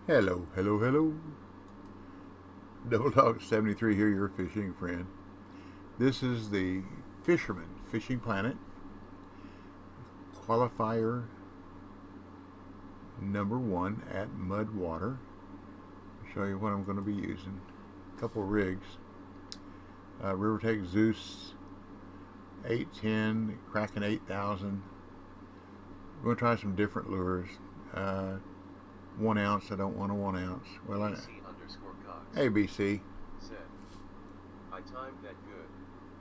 Hello, hello, hello. Double Dog 73 here, your fishing friend. This is the Fisherman Fishing Planet Qualifier #1 at Mudwater. I'll show you what I'm going to be using. A couple of rigs. Rivertech Zeus 810, Kraken 8000. We're going to try some different lures. 1 ounce, I don't want a 1 ounce. Well, ABC. Said, I timed that good.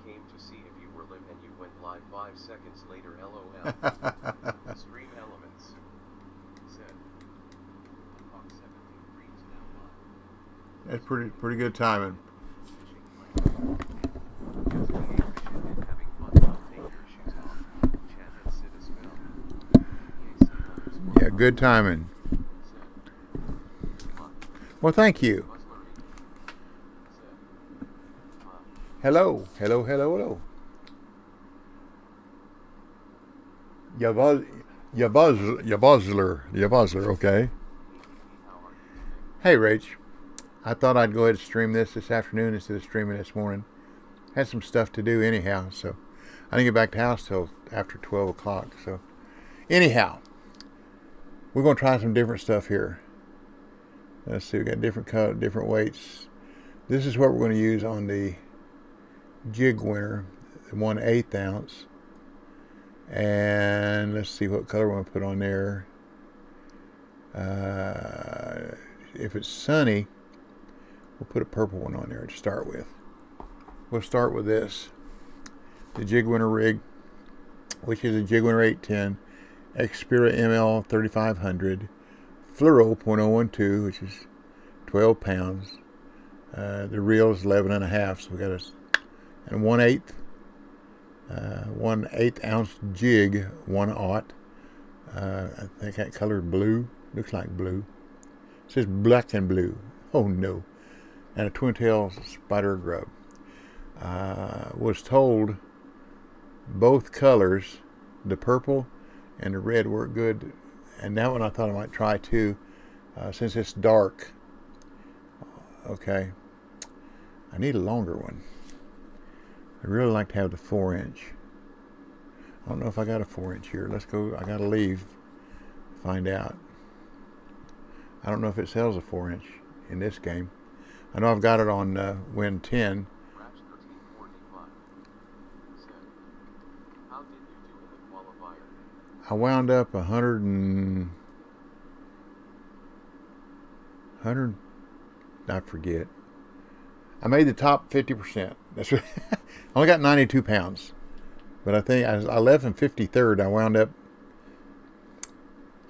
Came to see if you were live and you went live 5 seconds later. LOL. Stream elements. Said, Hawk 17 reads now live. That's pretty good timing. Just being efficient and having fun while take your shoes off. Chat and sit a spell. Yeah, good timing. Well, thank you. Hello, hello, hello, hello. Yabuzler, okay. Hey, Rach. I thought I'd go ahead and stream this afternoon instead of streaming this morning. Had some stuff to do anyhow, so I didn't get back to the house till after 12 o'clock. So, anyhow, we're going to try some different stuff here. Let's see, we got different color, different weights. This is what we're going to use on the jig winner, the 1/8 ounce. And let's see what color we're going to put on there. If it's sunny, we'll put a purple one on there to start with. We'll start with this, the jig winner rig, which is a jig winner 810, Xperia ML 3500, Fluoro .012, which is 12 pounds. The reel is 11.5, so we got a 1/8 ounce jig, 1/0. I think that color blue, looks like blue. It says black and blue. Oh no! And a twin tail spider grub. Was told both colors, the purple and the red, work good, and that one I thought I might try too, since it's dark. Okay, I need a longer one. I really like to have the 4-inch. I don't know if I got a 4-inch here. Let's go. I gotta leave. Find out. I don't know if it sells a 4-inch in this game. I know I've got it on Win 10. How did you do in the qualifier? I wound up 100. I forget. I made the top 50%. That's right. I only got 92 pounds. But I think I left in 53rd. I wound up.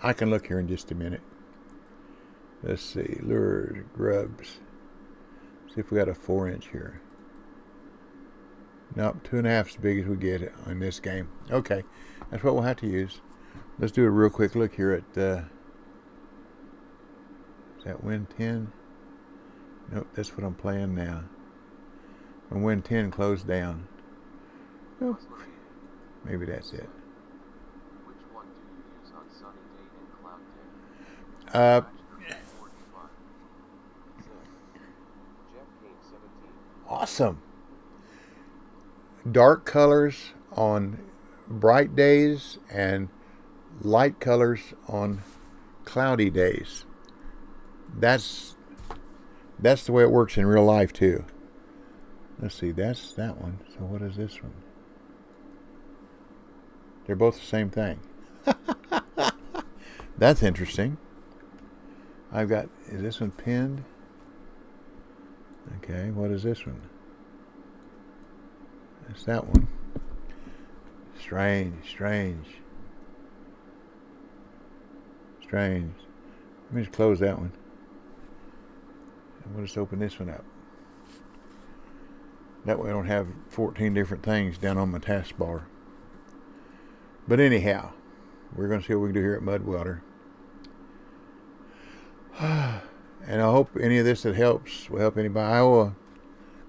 I can look here in just a minute. Let's see. Lures, grubs. See if we got a 4-inch here. Nope, 2.5 as big as we get in this game. Okay, that's what we'll have to use. Let's do a real quick look here at. Is that Win 10? Nope, that's what I'm playing now. When Win 10 closed down. Oh, maybe that's it. Which one do you use on sunny day and cloud day? Awesome. Dark colors on bright days and light colors on cloudy days. That's the way it works in real life too. Let's see, that's that one. So what is this one? They're both the same thing. That's interesting. I've got, is this one pinned? Okay, what is this one? That's that one. Strange. Let me just close that one. And we'll just open this one up. That way I don't have 14 different things down on my taskbar. But anyhow, we're going to see what we can do here at Mudwater. And I hope any of this that helps will help anybody. I owe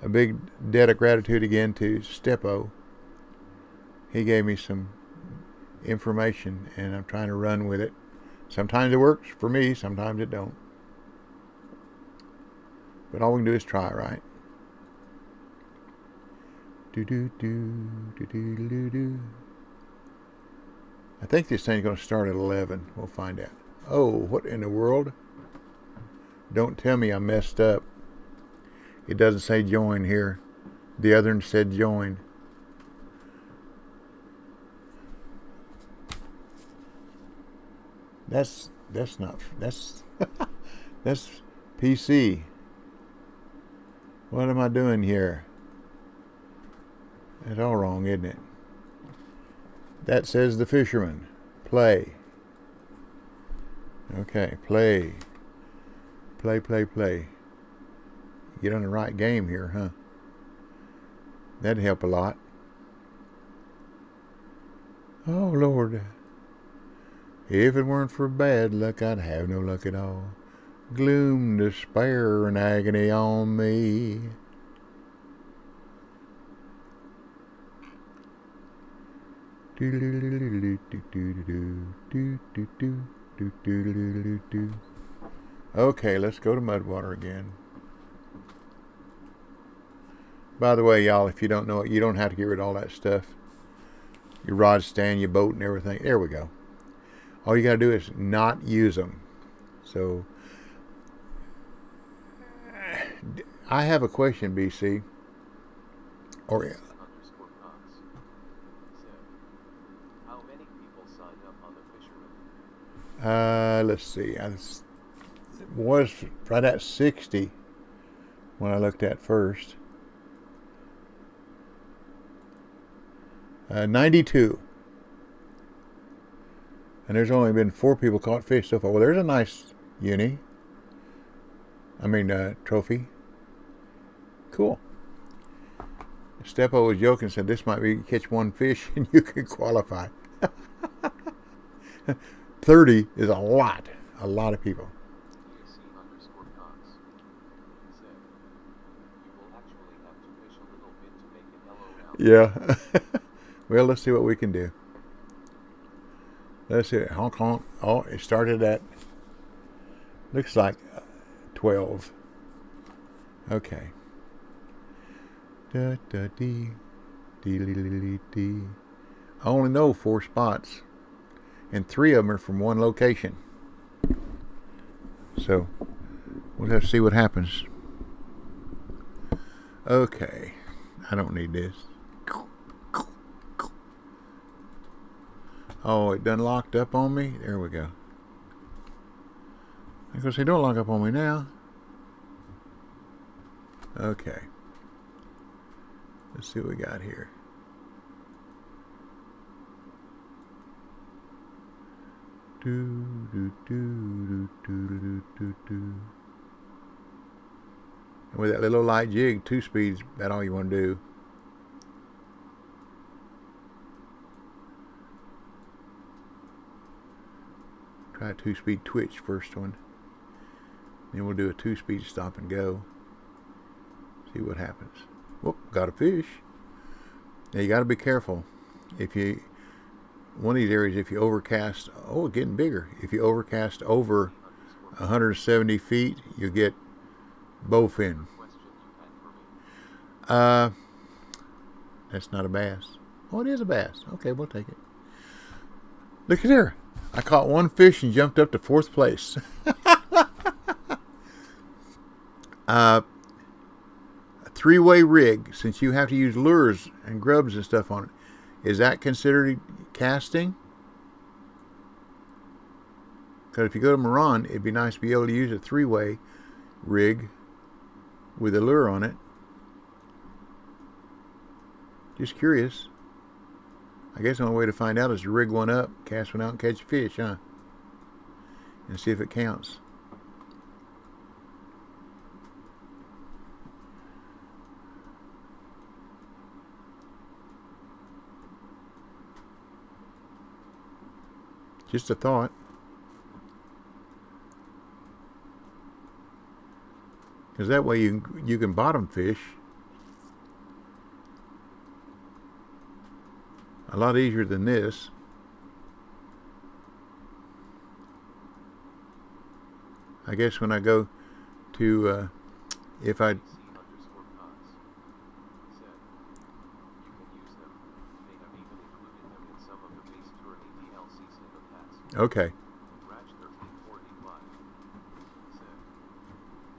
a big debt of gratitude again to STEPO. He gave me some information, and I'm trying to run with it. Sometimes it works for me, sometimes it don't. But all we can do is try, right? Do do do do do do do. I think this thing's going to start at 11. We'll find out. Oh, what in the world? Don't tell me I messed up. It doesn't say join here. The other one said join. That's not, that's PC. What am I doing here? It's all wrong, isn't it? That says the Fisherman. Play. Okay, play. Play. Get on the right game here, huh? That'd help a lot. Oh, Lord. If it weren't for bad luck, I'd have no luck at all. Gloom, despair, and agony on me. Okay, let's go to Mudwater again. By the way, y'all, if you don't know it, you don't have to get rid of all that stuff. Your rod stand, your boat, and everything. There we go. All you got to do is not use them. So, I have a question, BC. Or how many people signed up on the Fisherman? let's see. It was right at 60 when I looked at first. 92. And there's only been 4 people caught fish so far. Well, there's a nice trophy. Cool. STEPO was joking, said this might be catch 1 fish and you could qualify. 30 is a lot of people. Yeah. Well, let's see what we can do. Let's see. Honk honk. Oh, it started at, looks like 12. Okay. Da da dee. Dee dee dee dee. I only know 4 spots, and 3 of them are from one location. So we'll have to see what happens. Okay. I don't need this. Oh, it done locked up on me? There we go. I go say, don't lock up on me now. Okay. Let's see what we got here. And with that little light jig, 2 speeds, that's all you want to do. Try a 2-speed twitch first one. Then we'll do a 2-speed stop and go. See what happens. Whoop, got a fish. Now you got to be careful. One of these areas, if you overcast, it's getting bigger. If you overcast over 170 feet, you get bowfin. That's not a bass. Oh, it is a bass. Okay, we'll take it. Look at there. I caught 1 fish and jumped up to 4th place. A 3-way rig, since you have to use lures and grubs and stuff on it, is that considered casting? Because if you go to Moran, it'd be nice to be able to use a 3-way rig with a lure on it. Just curious. I guess the only way to find out is to rig one up, cast one out, and catch a fish, huh? And see if it counts. Just a thought. Because that way you can bottom fish a lot easier than this. I guess when I go to if I... C underscore Cox said, you can use them. They have even included them in some of the base tourney DLCs in the past. Okay. Raj 1345 said,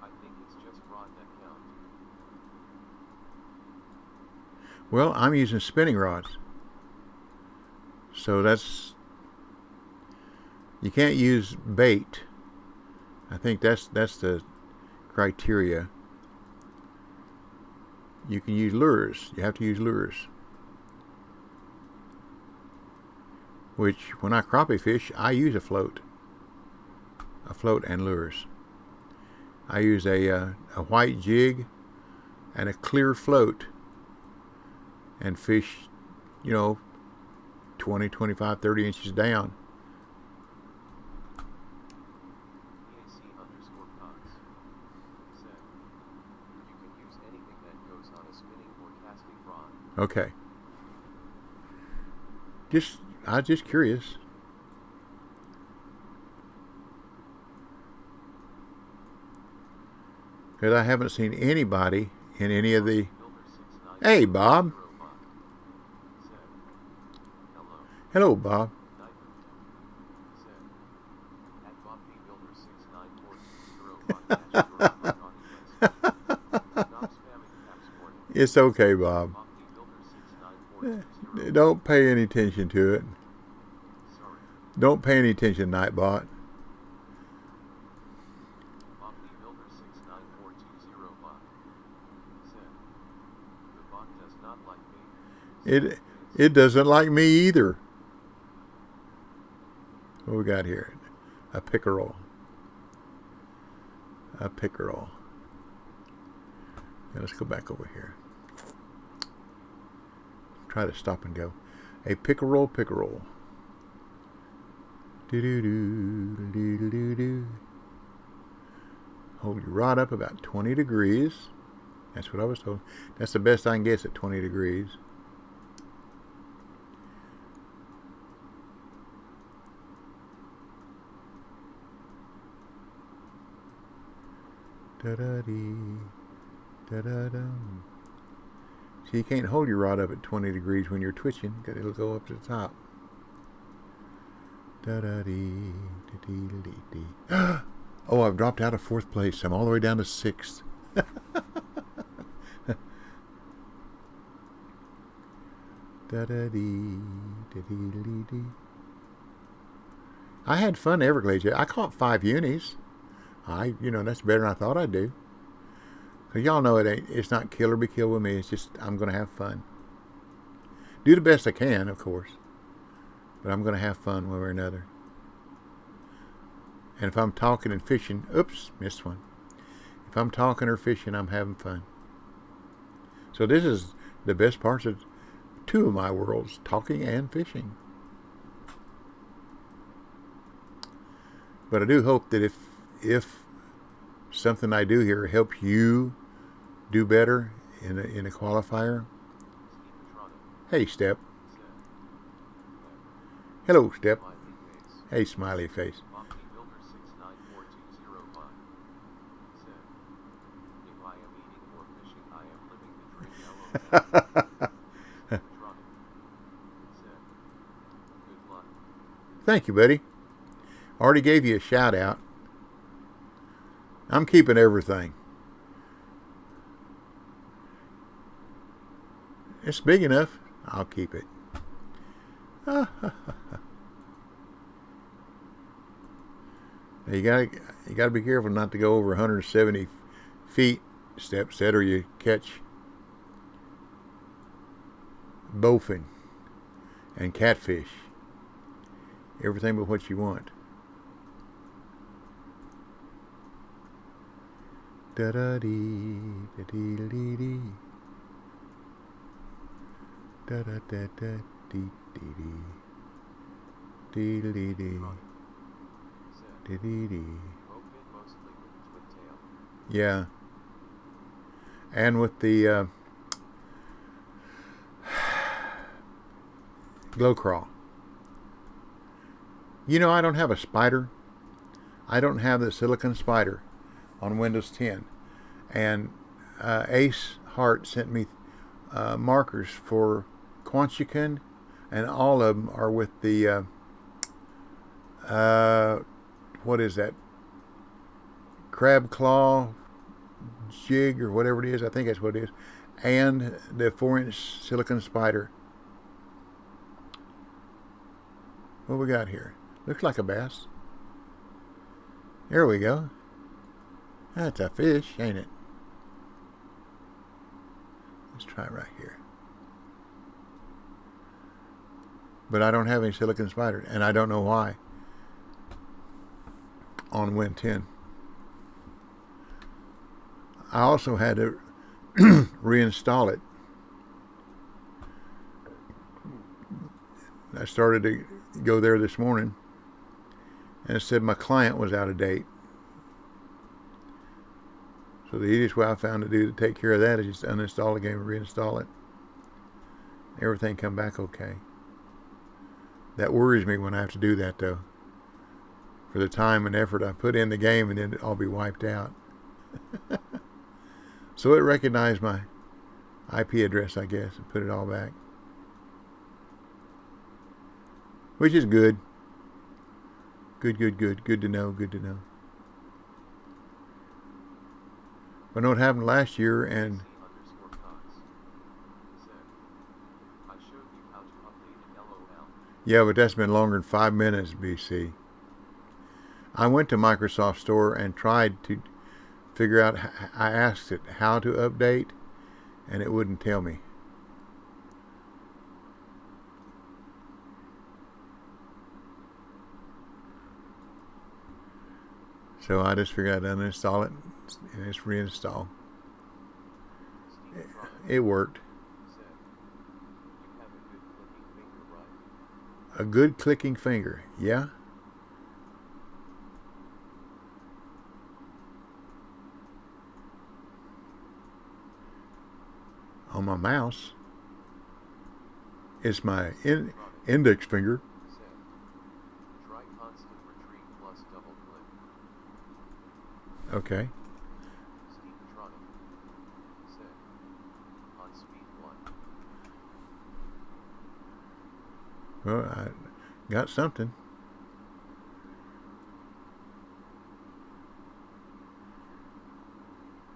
I think it's just rod that count. Well, I'm using spinning rods. So that's... You can't use bait. I think that's the criteria. You can use lures. You have to use lures. Which, when I crappie fish, I use a float. A float and lures. I use a white jig and a clear float and fish, 20, 25, 30 inches down. EAC underscore Cox said, you can use anything that goes on a spinning or casting rod. Okay. I was just curious. Because I haven't seen anybody in any of the... Hey, Bob. Hello, Bob. It's okay, Bob. Don't pay any attention to it. Don't pay any attention, Nightbot. It doesn't like me either. What we got here? A pickerel. A pickerel. Now let's go back over here. Try to stop and go. A pickerel. Do-do-do-do-do-do-do. Hold your rod up about 20 degrees. That's what I was told. That's the best I can guess at 20 degrees. Da-da-dee, da-da-dum. So you can't hold your rod up at 20 degrees when you're twitching, because it'll go up to the top. Da-da-dee, da-dee-dee-dee. Oh, I've dropped out of 4th place. I'm all the way down to 6th. Da-da-dee, da-dee-dee-dee. I had fun Everglades. I caught 5 unis. That's better than I thought I'd do. Cause y'all know it's not kill or be killed with me. It's just I'm gonna have fun. Do the best I can, of course. But I'm gonna have fun one way or another. And if I'm talking and fishing, oops, missed one. If I'm talking or fishing, I'm having fun. So this is the best parts of 2 of my worlds, talking and fishing. But I do hope that if something I do here helps you do better in a qualifier. Hey, Step. Hello, Step. Hey, smiley face. Thank you, buddy. Already gave you a shout out. I'm keeping everything. It's big enough. I'll keep it. You gotta be careful not to go over 170 feet, Step said, or you catch bowfin and catfish. Everything but what you want. Da da dee da dee dee dee da da da da dee dee dee dee dee dee dee dee dee. Yeah, and with the glow crawl. I don't have a spider. I don't have the silicon spider on Windows 10. And Ace Hart sent me markers for Quanchican, and all of them are with the what is that? Crab claw jig or whatever it is. I think that's what it is. And the 4-inch silicon spider. What we got here? Looks like a bass. There we go. That's a fish, ain't it? Let's try it right here. But I don't have any silicon spider, and I don't know why on Win 10. I also had to reinstall it. I started to go there this morning, and it said my client was out of date. So the easiest way I found to do to take care of that is just uninstall the game and reinstall it. Everything come back okay. That worries me when I have to do that, though. For the time and effort I put in the game, and then I'll be wiped out. So it recognized my IP address, I guess, and put it all back. Which is good. Good, good, good. Good to know, good to know. I know what happened last year, and yeah, but that's been longer than 5 minutes, BC. I went to Microsoft Store and tried to figure out, I asked it how to update, and it wouldn't tell me. So I just figured I'd uninstall it and just reinstall. It worked. A good clicking finger, yeah? On my mouse, it's my index finger. Try constant retreat plus double click. Okay. Set. On speed 1. Well, I got something.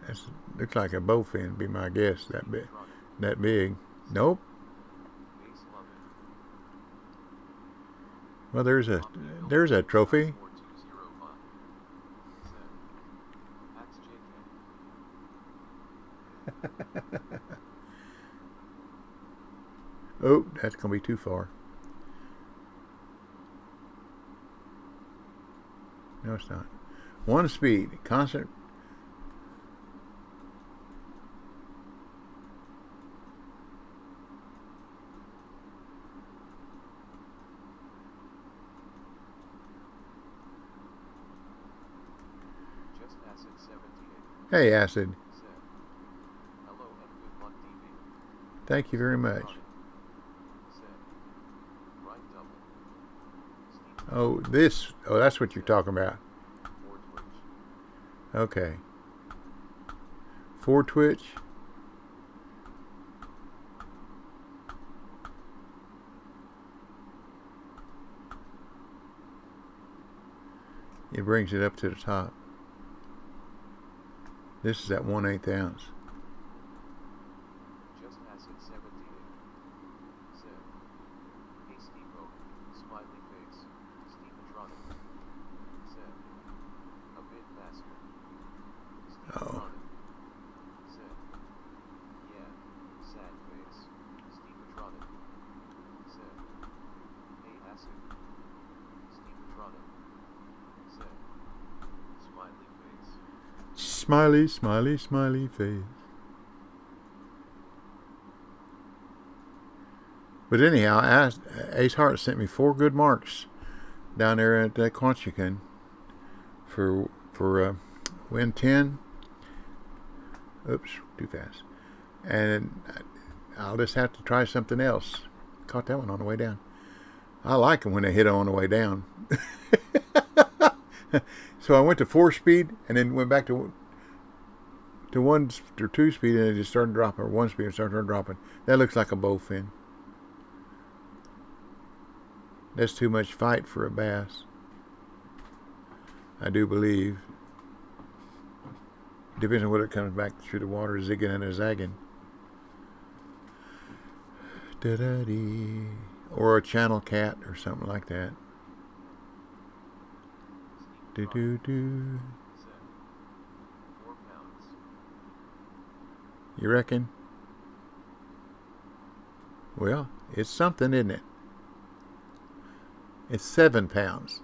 That looks like a bowfin, be my guess. That big. Nope. Well, there's a trophy. Oh, that's gonna be too far. No, it's not. One speed, constant. Just Acid 78. Hey, Acid. Hello and good luck, DB. Thank you very much. Right double. Oh, this. Oh, that's what you're talking about. Okay. 4 twitch. It brings it up to the top. This is at 1/8 ounce. Just Acid 78. Said. Hey STEPO. Smiley face. Stepatronic. Said. A bit faster. Oh. Said. Yeah. Sad face. Stepatronic. Said. Hey Acid. Stepatronic. Said. Smiley face. Smiley, smiley, smiley face. But anyhow, Ace Hart sent me 4 good marks down there at Quanchican for Win 10. Oops, too fast. And I'll just have to try something else. Caught that one on the way down. I like them when they hit on the way down. So I went to 4 speed and then went back to to 1 or 2 speed and it just started dropping, or 1 speed and started dropping. That looks like a bowfin. That's too much fight for a bass, I do believe. Depends on whether it comes back through the water, zigging and a zagging. Da-da-dee. Or a channel cat or something like that. Do-do-do. You reckon? Well, it's something, isn't it? It's 7 pounds.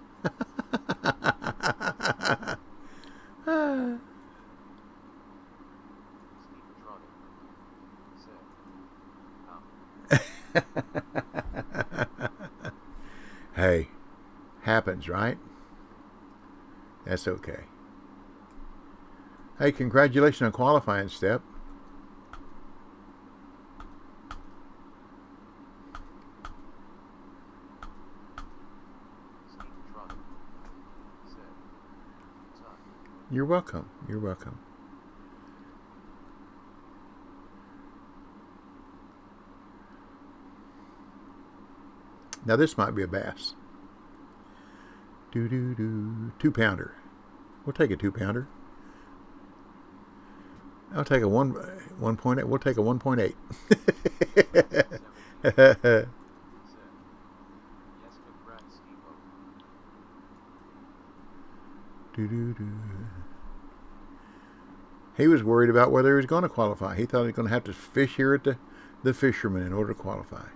Hey, happens, right? That's okay. Hey, congratulations on qualifying, Step. You're welcome. You're welcome. Now this might be a bass. 2-pounder. We'll take a 2-pounder. I'll take a 1.8. We'll take a 1.8. He was worried about whether he was going to qualify. He thought he was going to have to fish here at the Fisherman in order to qualify.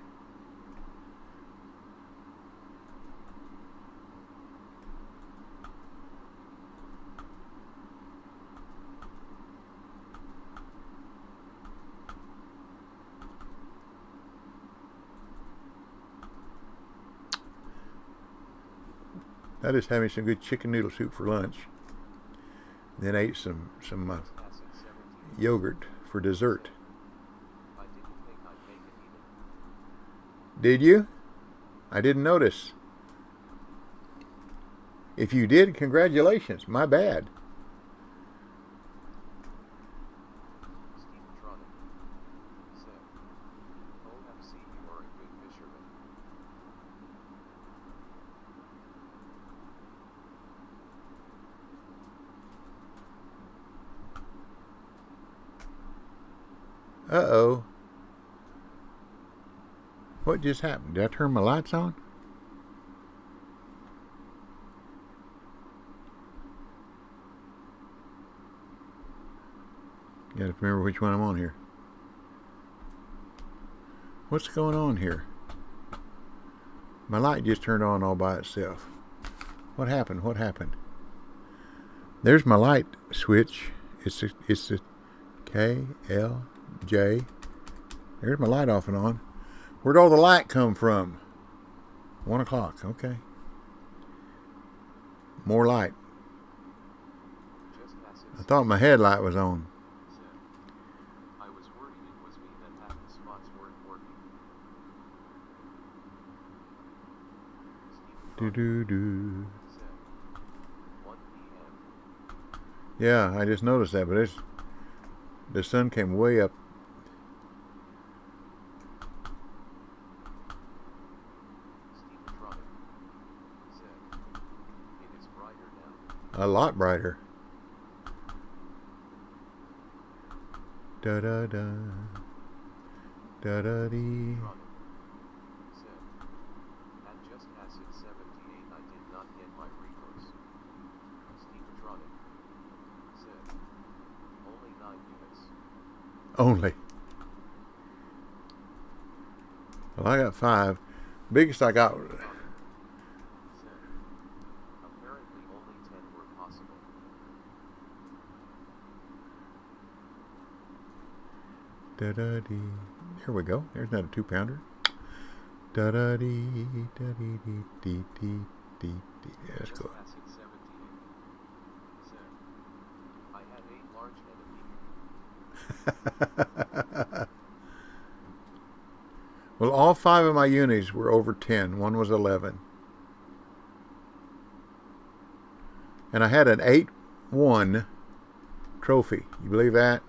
I just having some good chicken noodle soup for lunch. Then ate some yogurt for dessert. Did you? I didn't notice. If you did, congratulations. My bad. Uh-oh. What just happened? Did I turn my lights on? You gotta remember which one I'm on here. What's going on here? My light just turned on all by itself. What happened? What happened? There's my light switch. It's the K, L, J. There's my light off and on. Where'd all the light come from? 1 o'clock. Okay. More light. I thought my headlight was on. I was worried it was me that half the spots weren't working. Yeah, I just noticed that, but the sun came way up. A lot brighter. Da da da. Da da dee. At just past 78, I did not get my recourse. Stevetronic said, only 9 units. Only. Well, I got 5. Biggest I got. Da-da-dee. Here we go. There's another 2-pounder. Da-da-dee, da-dee-dee-dee-dee-dee. Let's go. I had 8 large head. Well, all 5 of my unis were over 10. One was 11. And I had an 8-1 trophy. You believe that?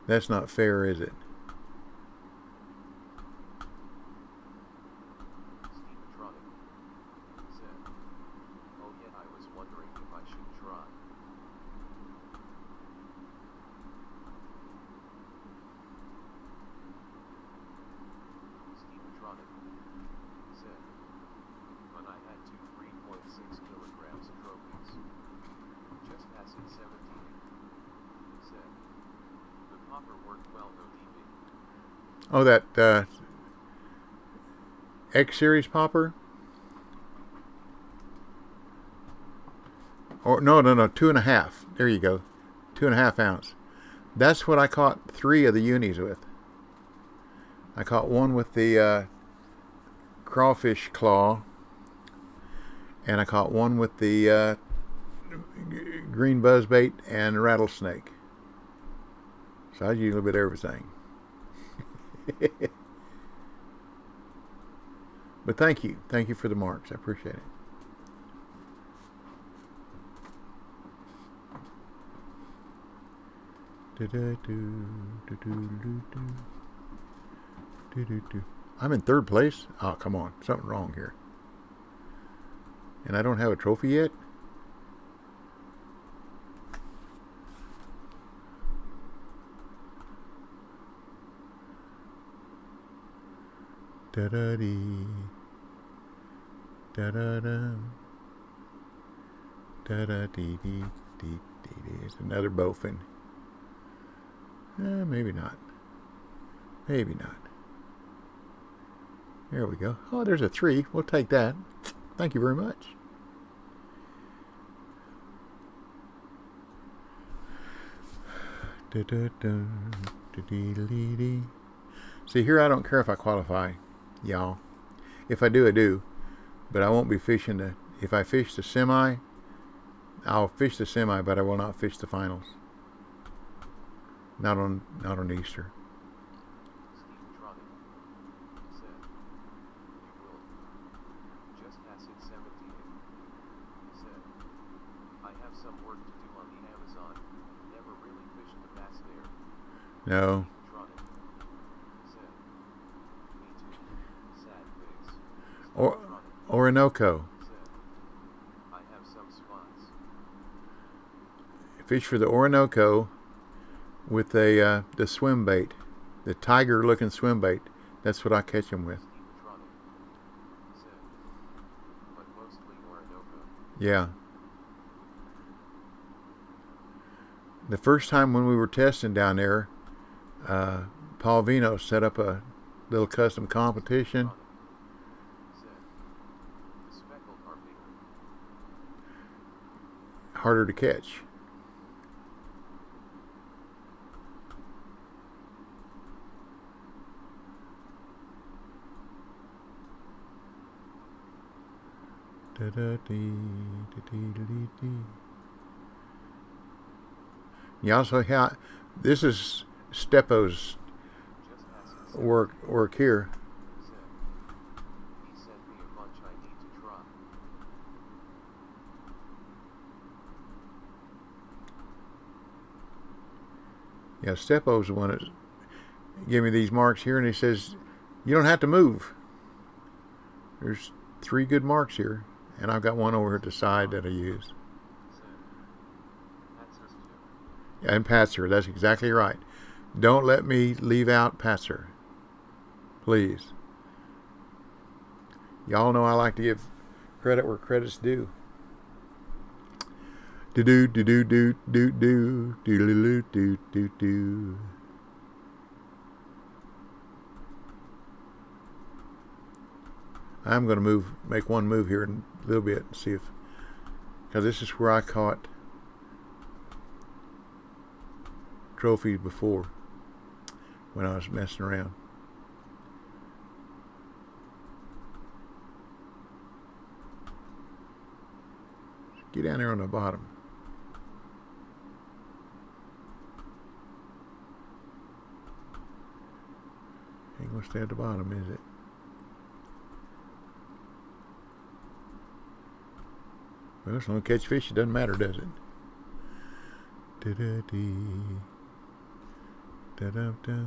That's not fair, is it? Oh, that X series popper? Or no, 2.5. There you go, 2.5 ounce. That's what I caught 3 of the unis with. I caught one with the crawfish claw, and I caught one with the green buzzbait and rattlesnake. So I used a little bit of everything. But thank you for the marks. I appreciate it. I'm in 3rd place. Oh, come on, something wrong here. And I don't have a trophy yet. Da da dee, da da da, da da dee dee dee dee. It's another bowfin. Maybe not. Maybe not. There we go. Oh, there's a 3. We'll take that. Thank you very much. Da da da da dee dee dee. See, here I don't care if I qualify, y'all. If I do, I do. But I won't be fishing the... If I fish the semi, I'll fish the semi, but I will not fish the finals. Not on Easter. No. Orinoco. Fish for the Orinoco with the swim bait, the tiger-looking swim bait. That's what I catch them with. Yeah. The first time when we were testing down there, Paul Vino set up a little custom competition. Harder to catch. Da da dee da dee dee dee. You also have, this is STEPO's work here. Yeah, STEPO's the one that gave me these marks here, and he says, you don't have to move. There's 3 good marks here, and I've got one over at the side that I use. And Patzer, that's exactly right. Don't let me leave out Patzer. Please. Y'all know I like to give credit where credit's due. Do do do do do do do do do do do. I'm going to make one move here in a little bit and see if, because this is where I caught trophies before when I was messing around. Get down there on the bottom. Ain't gonna stay at the bottom, is it? Well, as long as you catch fish, it doesn't matter, does it? Da-da-dee. Da-da-da.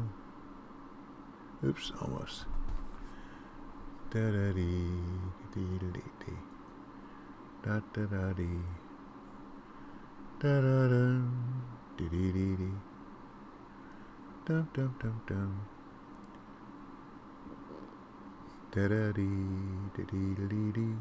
Oops, almost. Da-da-dee. Dee-dee-dee-dee. Da-da-da-dee. Da-da-da. Dee-dee-dee-dee. Dum-dum-dum-dum. Da-da-dee. Dee-dee-dee-dee.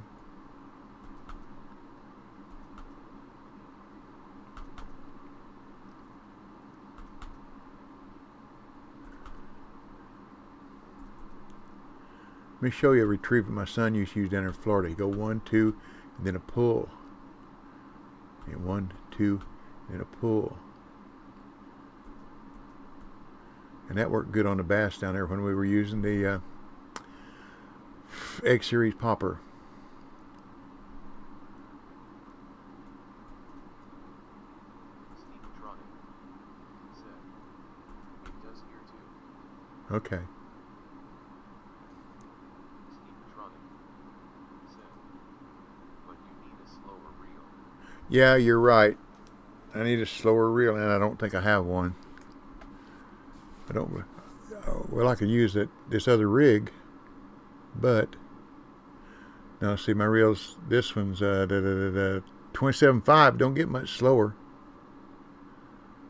Let me show you a retriever my son used to use down in Florida. You go 1, 2, and then a pull. And 1, 2, and a pull. And that worked good on the bass down there when we were using the X Series popper. Okay. Yeah, you're right. I need a slower reel, and I don't think I have one. I don't. Well, I could use this other rig, but now see my reels. This one's 27.5. Don't get much slower.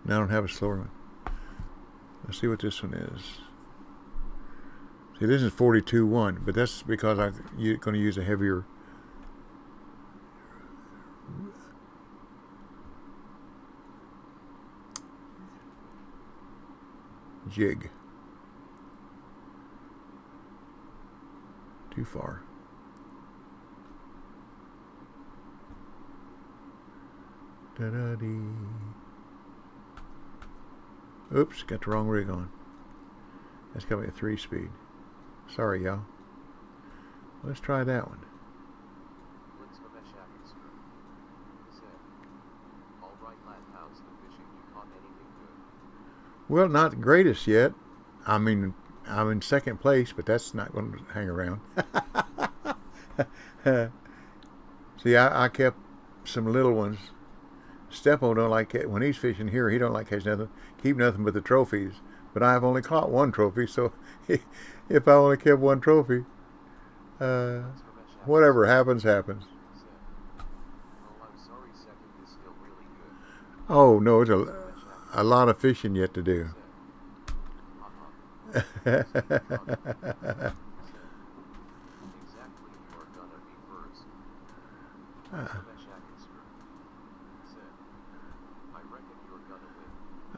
Now I don't have a slower one. Let's see what this one is. See, this is 42.1, but that's because I'm going to use a heavier jig. Too far. Da-da-dee. Oops, got the wrong rig on. That's got to be a 3-speed. Sorry, y'all. Let's try that one. Well, not the greatest yet. I mean, I'm in second place, but that's not going to hang around. See, I kept some little ones. STEPO don't like it. When he's fishing here, he don't like catch nothing. Keep nothing but the trophies. But I've only caught one trophy, so if I only kept one trophy, whatever happens, happens. Oh, no, it's a lot of fishing yet to do.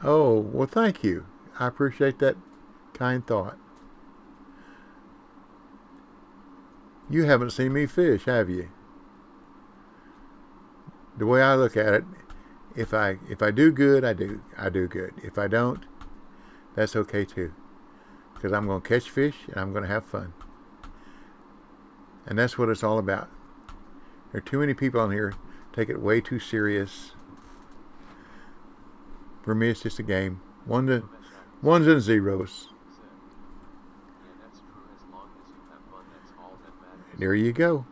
Oh, well, thank you. I appreciate that kind thought. You haven't seen me fish, have you? The way I look at it, if I do good, I do good. If I don't, that's okay too, because I'm going to catch fish and I'm going to have fun, and that's what it's all about. There are too many people on here take it way too serious. For me, it's just a game. Ones and zeros. There you go.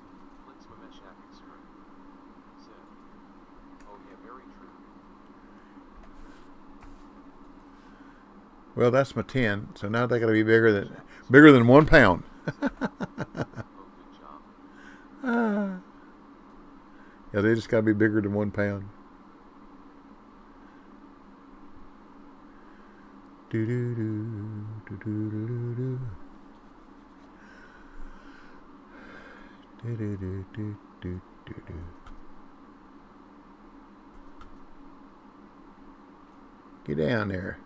Well, that's my 10. So now they got to be bigger than 1 pound. Yeah, they just got to be bigger than 1 pound. Do do do do do do do. Do do do do do do do. Get down there.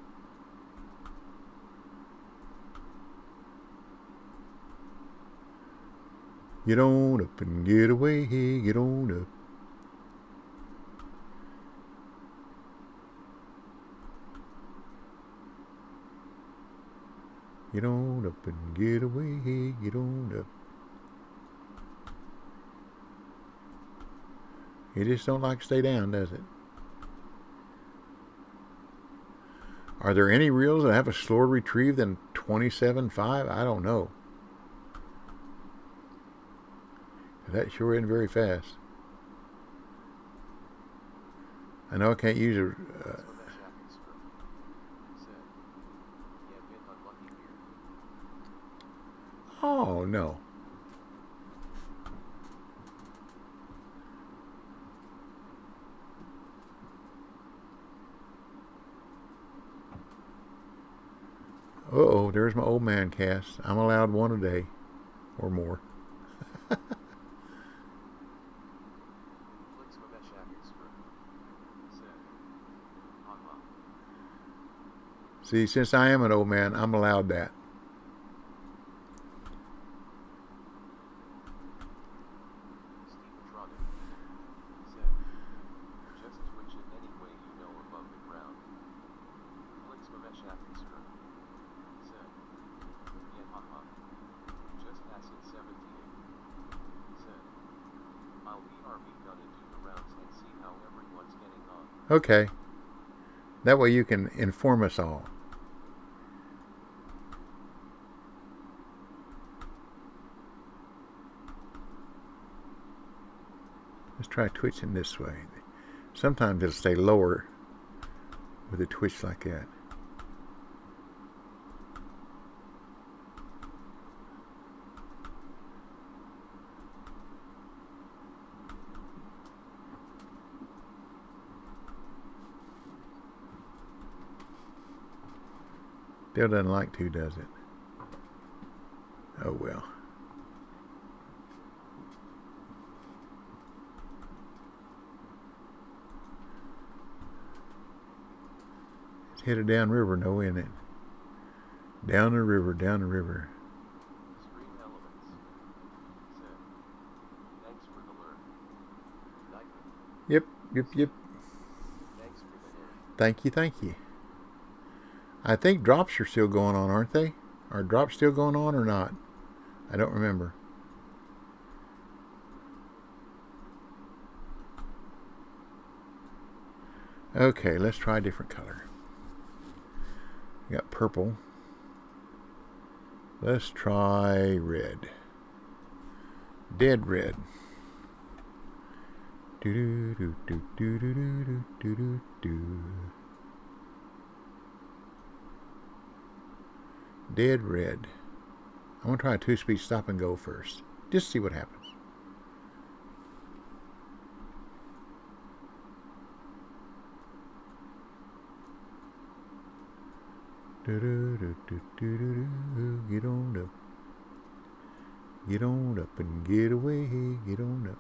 Get on up and get away. Get on up. Get on up and get away. Get on up. It just don't like to stay down, does it? Are there any reels that have a slower retrieve than 27.5? I don't know. That sure isn't very fast. I know I can't use it. Oh, no. Uh-oh, there's my old man cast. I'm allowed one a day or more. See, since I am an old man, I'm allowed that. Okay. That way you can inform us all. Let's try twitching this way. Sometimes it'll stay lower with a twitch like that. Still doesn't like to, does it? Oh well. It's headed downriver, no, isn't it? Down the river, down the river. Yep, yep, yep. Thank you, thank you. I think drops are still going on, aren't they? Are drops still going on or not? I don't remember. Okay, let's try a different color. We got purple. Let's try red. Dead red. Do do do do do do do do do do. Dead red. I'm going to try a 2-speed stop and go first. Just see what happens. Do do do do do do do. Get on up. Get on up and get away. Get on up.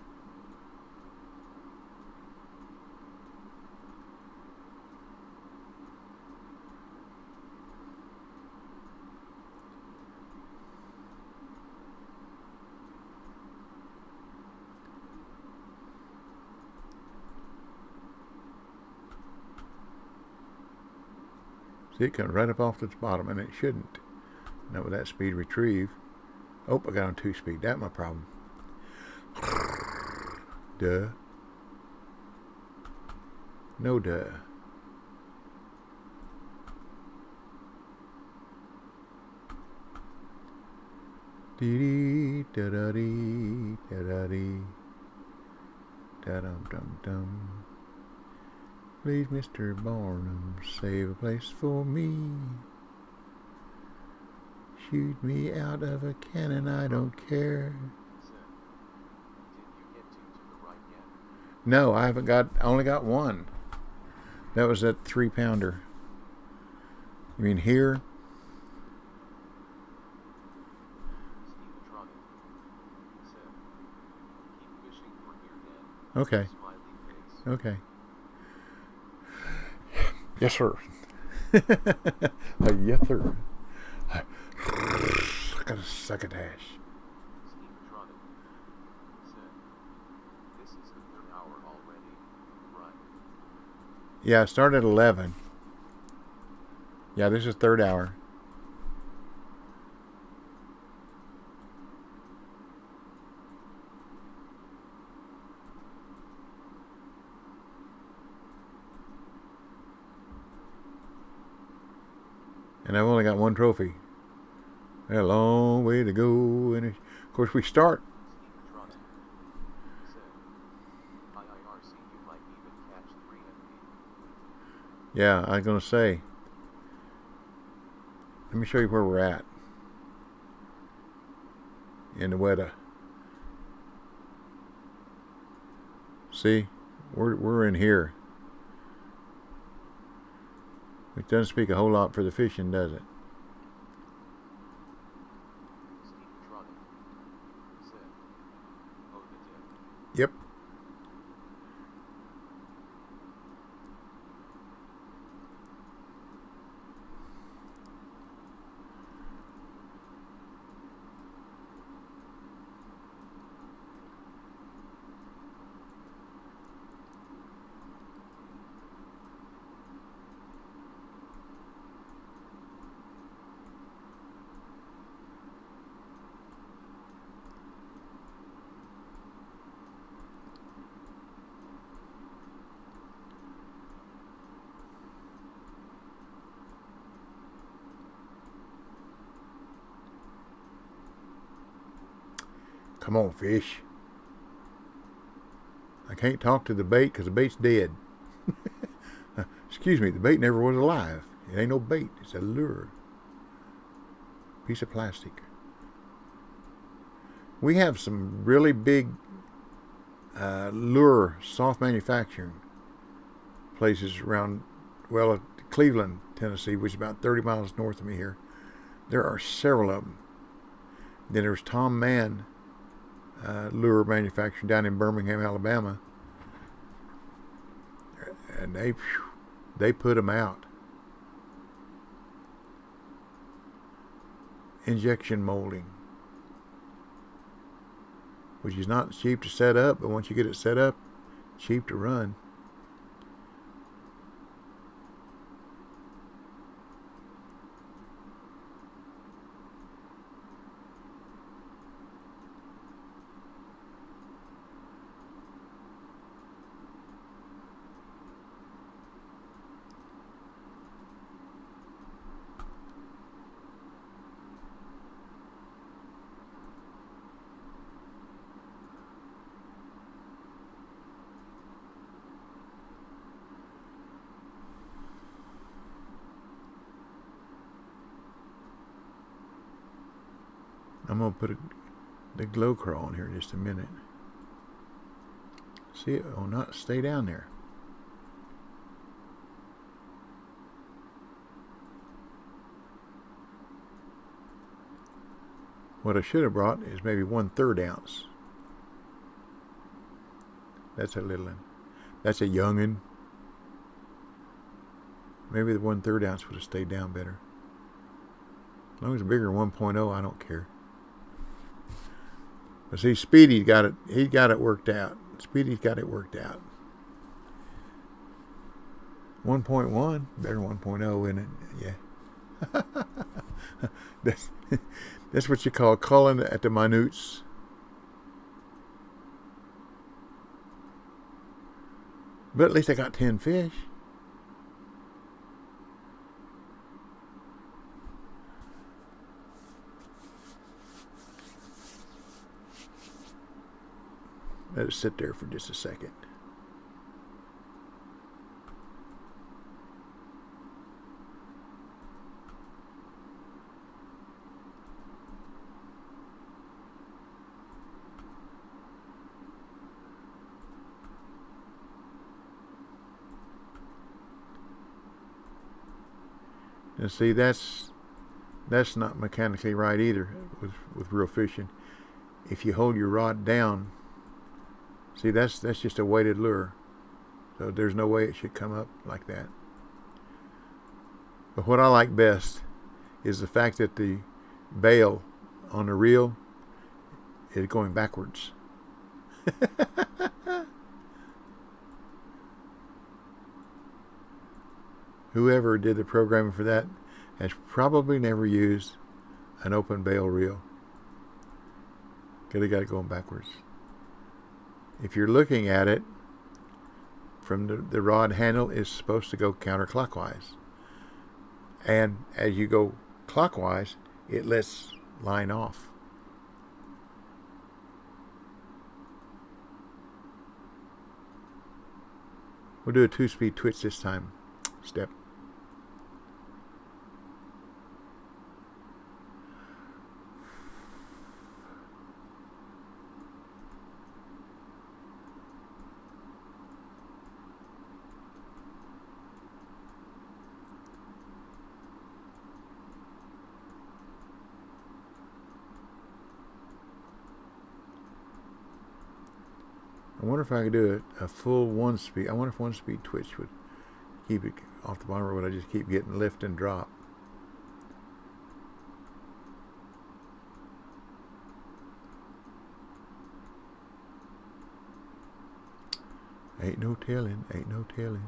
See, it comes right up off the bottom, and it shouldn't. Not with that speed retrieve. Oh, I got on 2-speed. That's my problem. Duh. No duh. Dee da da dee da da dee da dum dum dum. Please, Mr. Barnum, save a place for me. Shoot me out of a cannon, I don't care. No, I haven't got. I only got one. That was that 3-pounder. You mean here? Okay. Okay. Yes, sir. Yes, sir. I got a second hash. Yeah, I started at 11. Yeah, this is third hour. And I've only got one trophy. A long way to go. And of course, we start. Yeah, I was going to say. Let me show you where we're at in the Weta. See, we're in here. Which doesn't speak a whole lot for the fishing, does it? Yep. Come on, fish. I can't talk to the bait because the bait's dead. Excuse me, the bait never was alive. It ain't no bait, it's a lure. Piece of plastic. We have some really big lure soft manufacturing places around, well, Cleveland, Tennessee, which is about 30 miles north of me here. There are several of them. Then there's Tom Mann lure manufacturing down in Birmingham, Alabama, and they put them out. Injection molding, which is not cheap to set up, but once you get it set up, cheap to run. I'm going to put the glow crawl on here in just a minute. See, it will not stay down there. What I should have brought is maybe 1/3 ounce. That's a little one. That's a youngin. Maybe the 1/3 ounce would have stayed down better. As long as it's bigger than 1.0, I don't care. But see, Speedy got it. He got it worked out. Speedy's got it worked out. 1.1, better than 1.0, isn't it? Yeah. That's what you call culling at the minutes. But at least I got 10 fish. Let it sit there for just a second. And see, that's not mechanically right either with real fishing. If you hold your rod down, see, that's just a weighted lure. So there's no way it should come up like that. But what I like best is the fact that the bail on the reel is going backwards. Whoever did the programming for that has probably never used an open bail reel, because they got it going backwards. If you're looking at it from the rod handle, is supposed to go counterclockwise, and as you go clockwise, it lets line off. We'll do a 2-speed twitch this time. step. I wonder if I could do a full 1-speed. I wonder if 1-speed twitch would keep it off the bottom, or would I just keep getting lift and drop? Ain't no telling, ain't no telling.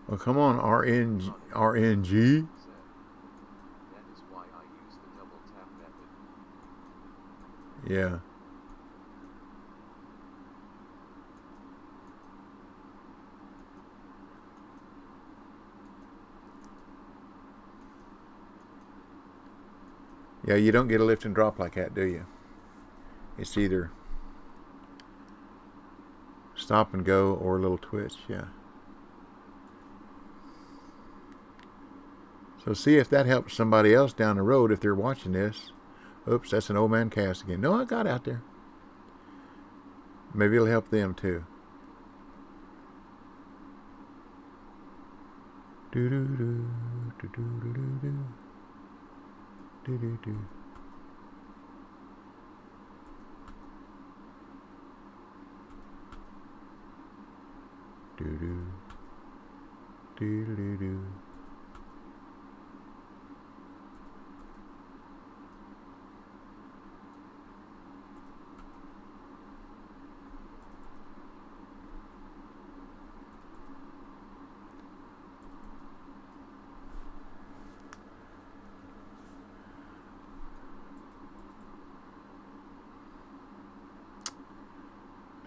Well, come on, RNG. That is why I use the double tap method. Yeah. Yeah, you don't get a lift and drop like that, do you? It's either stop and go or a little twitch, yeah. So see if that helps somebody else down the road if they're watching this. Oops, that's an old man cast again. No, I got out there. Maybe it'll help them too. Do do do do do do do do do do. Do do do do do.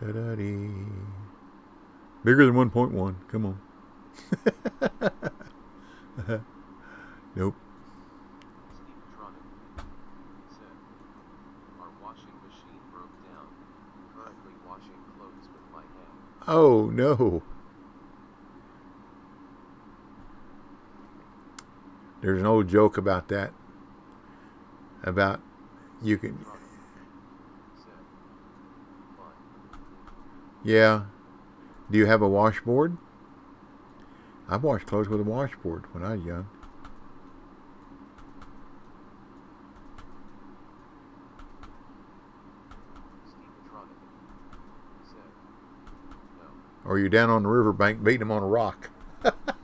Da-da-dee. Bigger than 1.1. Come on. Nope. Said, our washing machine broke down. Currently washing clothes with my hand. Oh, no. There's an old joke about that. About you can... Said, fun. Yeah. Do you have a washboard? I've washed clothes with a washboard when I was young. Said, no. Or you're down on the riverbank beating them on a rock. Said, but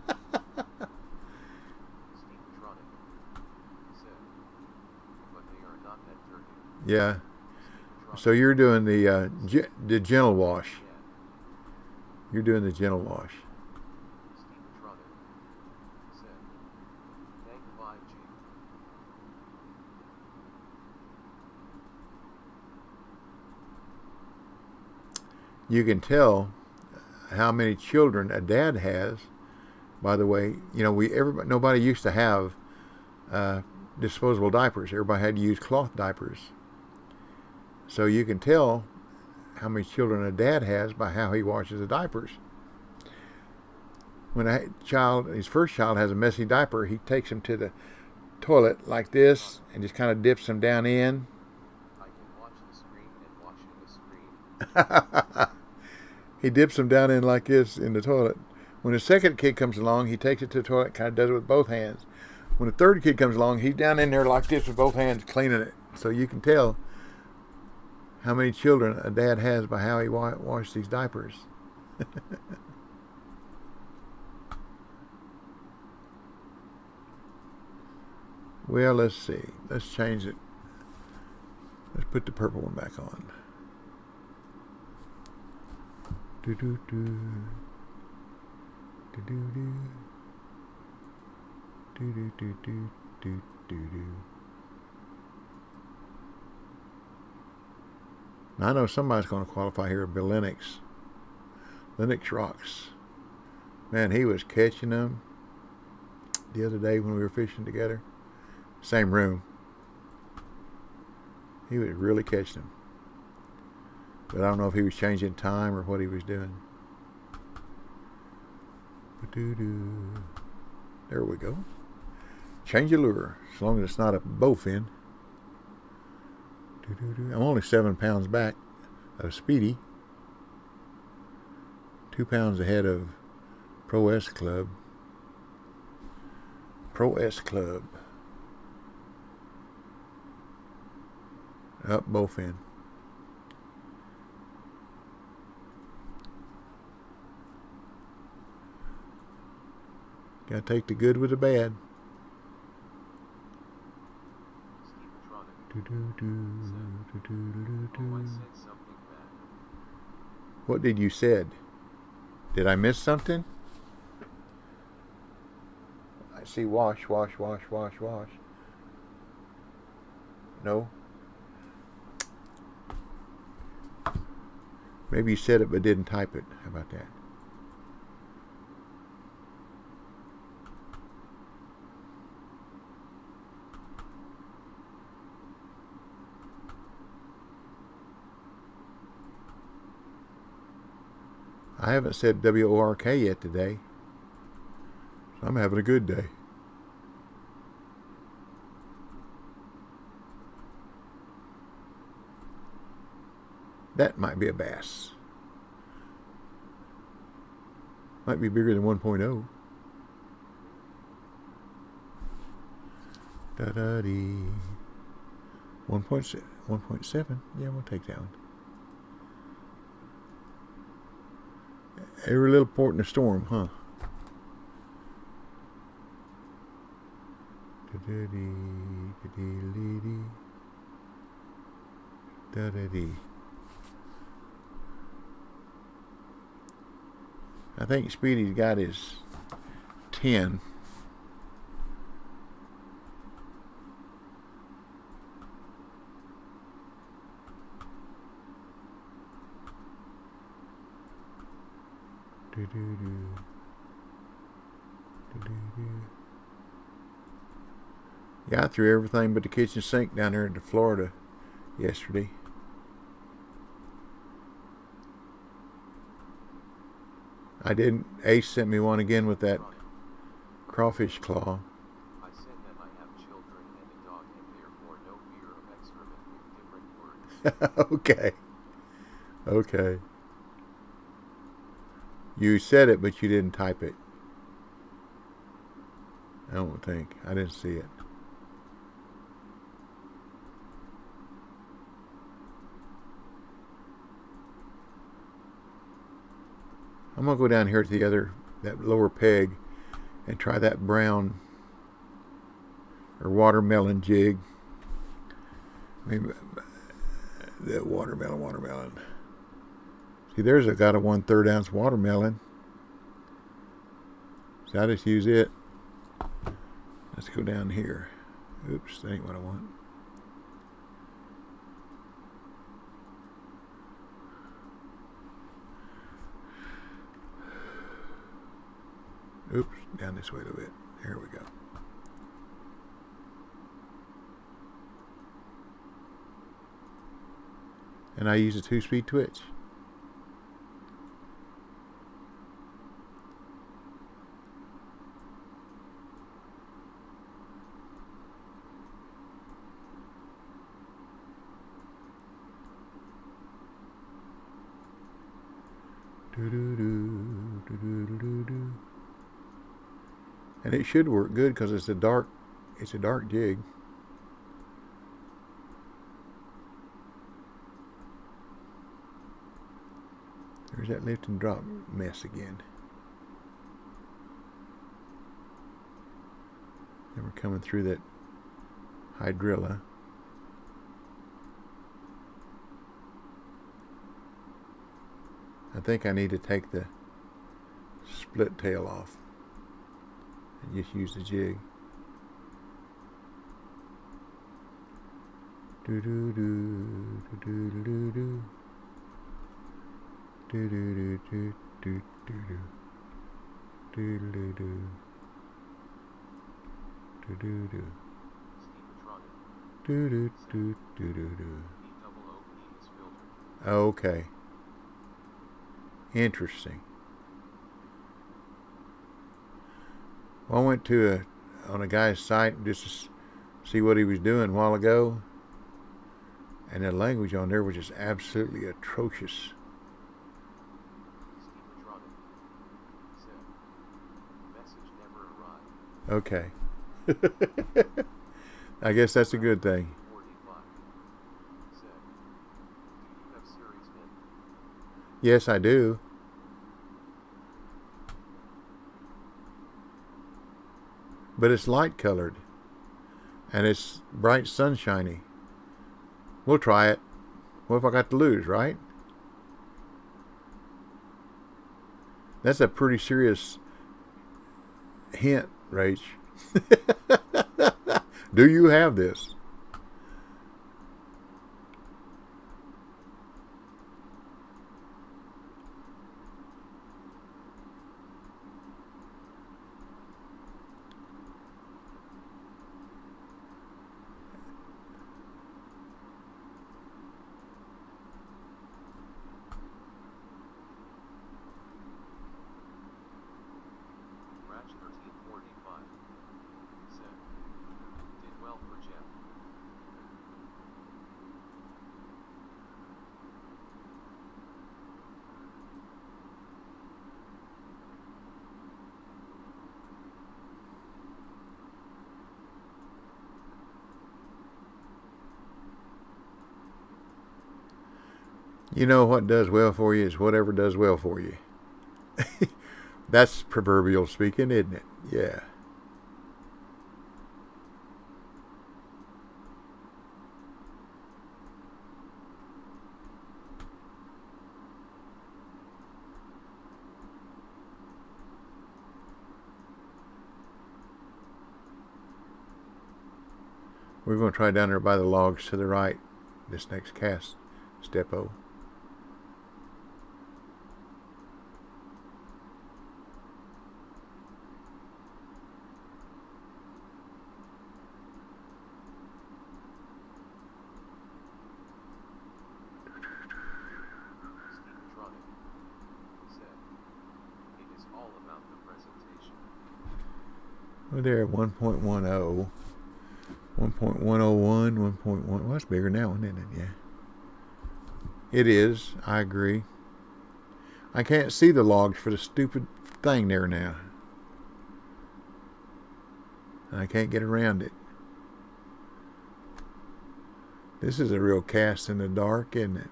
they are not that dirty. Yeah. So you're doing the gentle wash. Yeah. You're doing the gentle wash. Said, thank 5G. You can tell how many children a dad has. By the way, you know, nobody used to have disposable diapers. Everybody had to use cloth diapers. So you can tell how many children a dad has by how he washes the diapers. When his first child has a messy diaper, he takes him to the toilet like this and just kind of dips him down in. I can watch the screen and washing the screen. He dips him down in like this in the toilet. When the second kid comes along, he takes it to the toilet, kind of does it with both hands. When the third kid comes along, he's down in there like this with both hands, cleaning it. So you can tell how many children a dad has by how he washes these diapers. Well, let's see. Let's change it. Let's put the purple one back on. Do-do-do. Do-do-do. Do-do-do-do-do-do-do. Now, I know somebody's going to qualify here. Linux. Linux rocks. Man, he was catching them the other day when we were fishing together. Same room. He was really catching them. But I don't know if he was changing time or what he was doing. There we go. Change of lure, as long as it's not a bowfin. I'm only 7 pounds back of Speedy. 2 pounds ahead of Pro S Club. Pro S Club. Up bowfin. Gotta take the good with the bad. What did you said? Did I miss something? I see wash, wash, wash, wash, wash. No? Maybe you said it but didn't type it. How about that? I haven't said W-O-R-K yet today. So I'm having a good day. That might be a bass. Might be bigger than 1.0. Da-da-dee. 1.7. Yeah, we'll take that one. Every little port in a storm, huh? Da-da-dee. I think Speedy's got his 10. Yeah, I threw everything but the kitchen sink down there into Florida yesterday. I didn't. Ace sent me one again with that crawfish claw. I said that I have children and a dog and therefore no fear of excrement with different words. Okay. Okay. You said it, but you didn't type it. I don't think. I didn't see it. I'm going to go down here to that lower peg and try that brown or watermelon jig. Maybe the watermelon. See, there's got a 1/3 ounce watermelon. So I just use it. Let's go down here. Oops, that ain't what I want. Oops, down this way a little bit. There we go. And I use a 2-speed twitch. And it should work good because it's a dark jig. There's that lift and drop mess again. And we're coming through that hydrilla. I think I need to take the split tail off and just use the jig. Do do do do do do do do do do do do do. Doodle-doo. Doo-doo-doo. Doo-doo-doo-doo-doo-doo. Okay. Interesting. Well, I went to on a guy's site just to see what he was doing a while ago, and the language on there was just absolutely atrocious. Okay. I guess that's a good thing. Yes, I do. But it's light colored. And it's bright sunshiny. We'll try it. What have I got to lose, right? That's a pretty serious hint, Rach. Do you have this? You know what does well for you is whatever does well for you. That's proverbial speaking, isn't it? Yeah. We're going to try down there by the logs to the right, this next cast, STEPO. We're there at 1.10, 1.101, 1.1. Well, that's bigger than that one, isn't it? Yeah. It is. I agree. I can't see the logs for the stupid thing there now. I can't get around it. This is a real cast in the dark, isn't it?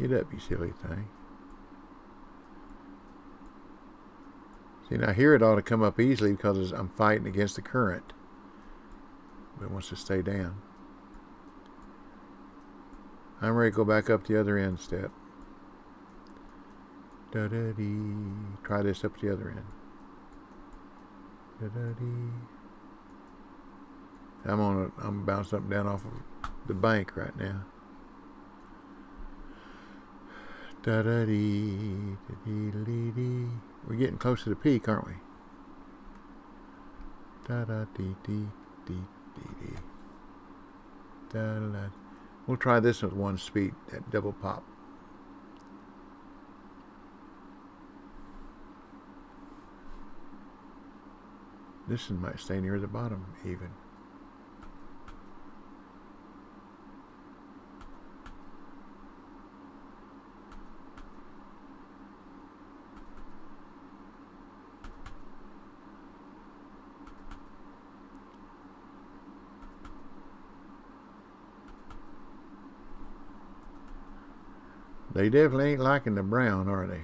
Get up, you silly thing. See, now here it ought to come up easily because I'm fighting against the current. But it wants to stay down. I'm ready to go back up the other end step. Da-da-dee. Try this up the other end. Da-da-dee. I'm bouncing up and down off of the bank right now. Da-da-dee, da-dee-dee-dee. We're getting close to the peak, aren't we? Da-da-dee-dee-dee-dee-dee. Da-da-da. We'll try this with one speed, that double pop. This one might stay near the bottom, even. They definitely ain't liking the brown, are they?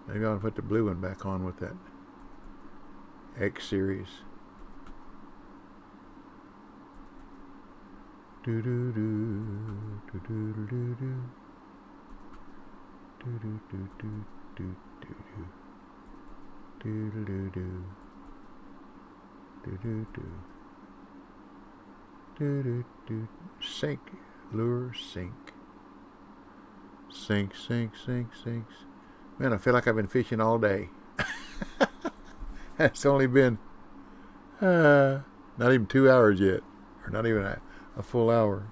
Maybe I ought to put the blue one back on with that X series. Do do do do do do do do do do do do do do do do do do do. Sink, lure, sink. Sink, sink, sink, sinks. Man, I feel like I've been fishing all day. It's only been not even 2 hours yet, or not even a full hour.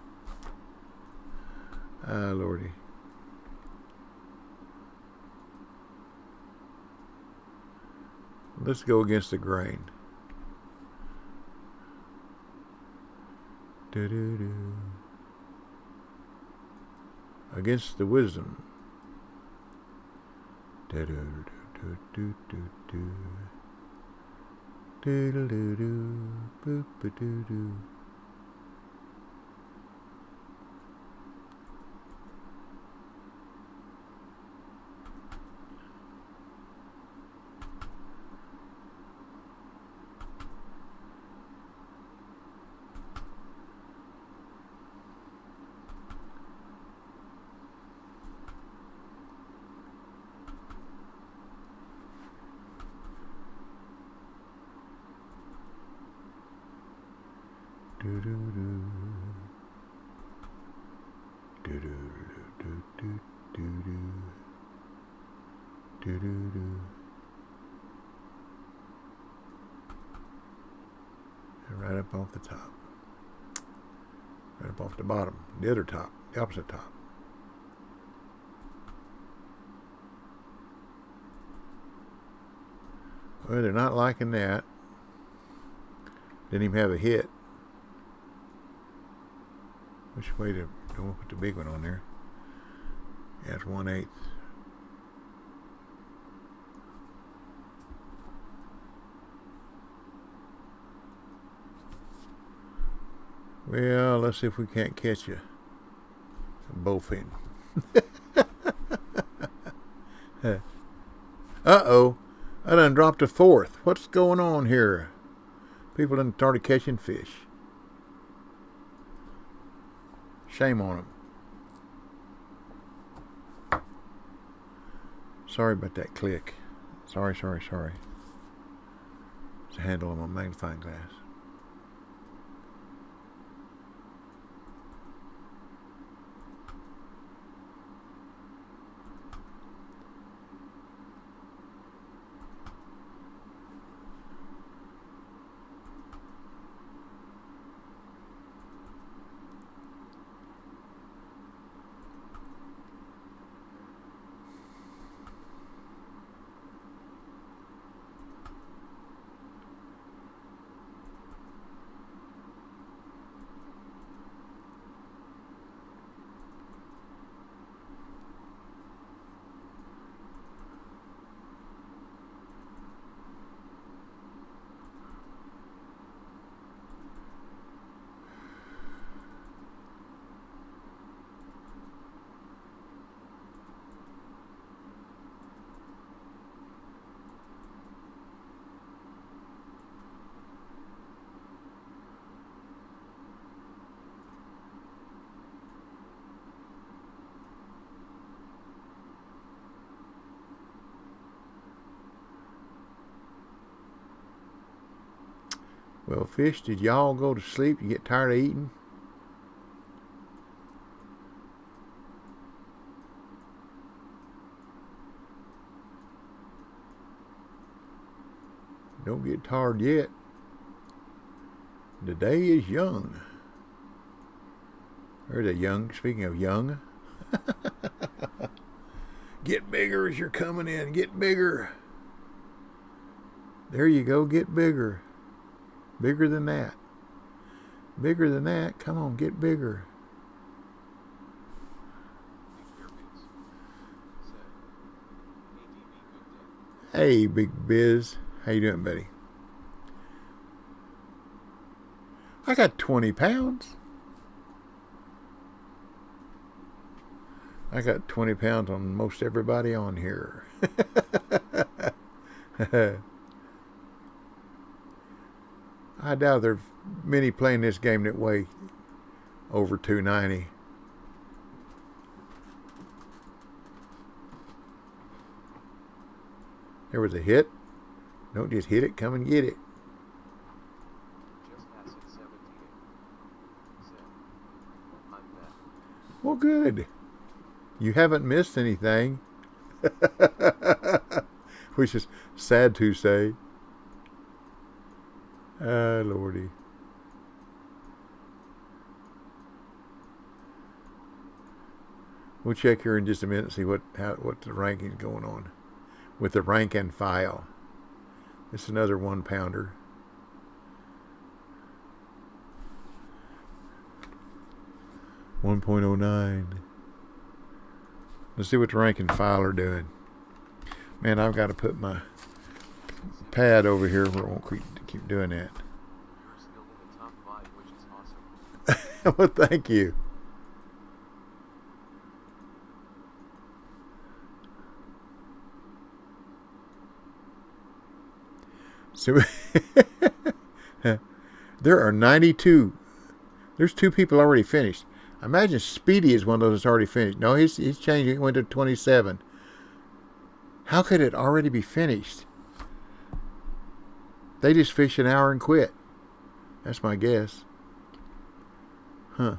Ah, Lordy. Let's go against the grain. Do-do-do. Against the wisdom. Do-do-do-do-do-do. Do-do-do-do. Boop-a-doo-doo. Do-do-do. Do-do-do-do-do-do-do. Do-do-do. And right up off the top. Right up off the bottom. The other top. The opposite top. Well, they're not liking that. Didn't even have a hit. Which way to don't put the big one on there? Yeah, it's 1/8. Well, let's see if we can't catch you. Bowfin. Uh-oh. I done dropped a fourth. What's going on here? People done started catching fish. Shame on them. Sorry about that click. Sorry. It's a handle on my magnifying glass. Well, fish, did y'all go to sleep? You get tired of eating? Don't get tired yet. The day is young. There's a young, speaking of young. Get bigger as you're coming in. Get bigger. There you go. Get bigger. Bigger than that. Bigger than that. Come on, get bigger. Hey, Big Biz. How you doing, buddy? I got 20 pounds. I got 20 pounds on most everybody on here. I doubt there's many playing this game that weigh over 290. There was a hit. Don't just hit it, come and get it. Just pass it 17. Said. I'm back. Well, good. You haven't missed anything. Which is sad to say. Ah, Lordy. We'll check here in just a minute and see what the ranking's going on with the rank and file. It's another 1 pounder. .09. Let's see what the rank and file are doing. Man, I've got to put my pad over here where it won't keep doing that. You're still in the top 5, which is awesome. Well, thank you. So there are 92. There's 2 people already finished. I imagine Speedy is one of those that's already finished. No, he's changed. He went to 27. How could it already be finished? They just fish an hour and quit. That's my guess. Huh.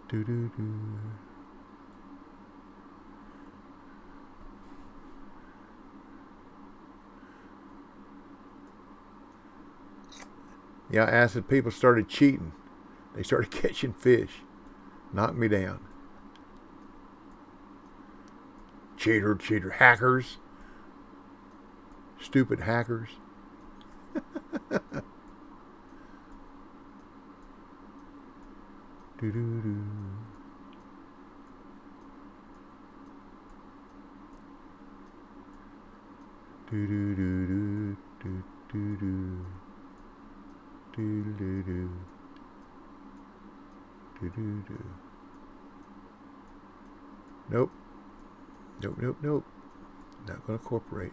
Do-do-do. Yeah, acid people started cheating. They started catching fish. Knocked me down. Cheater, hackers. Stupid hackers. Do-do-do. Do-do-do-do. Do-do-do. Do-do-do. Do-do-do. Nope. Nope. Not going to cooperate.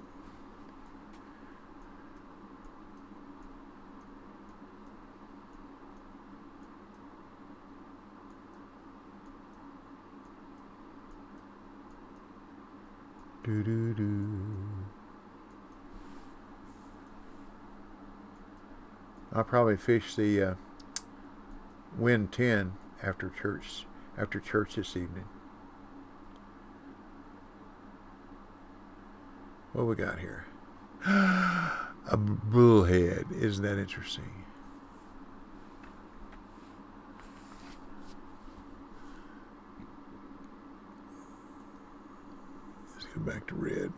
Do-do-do. I'll probably fish the Wind 10 after church this evening. What we got here? A bullhead. Isn't that interesting? Let's go back to red.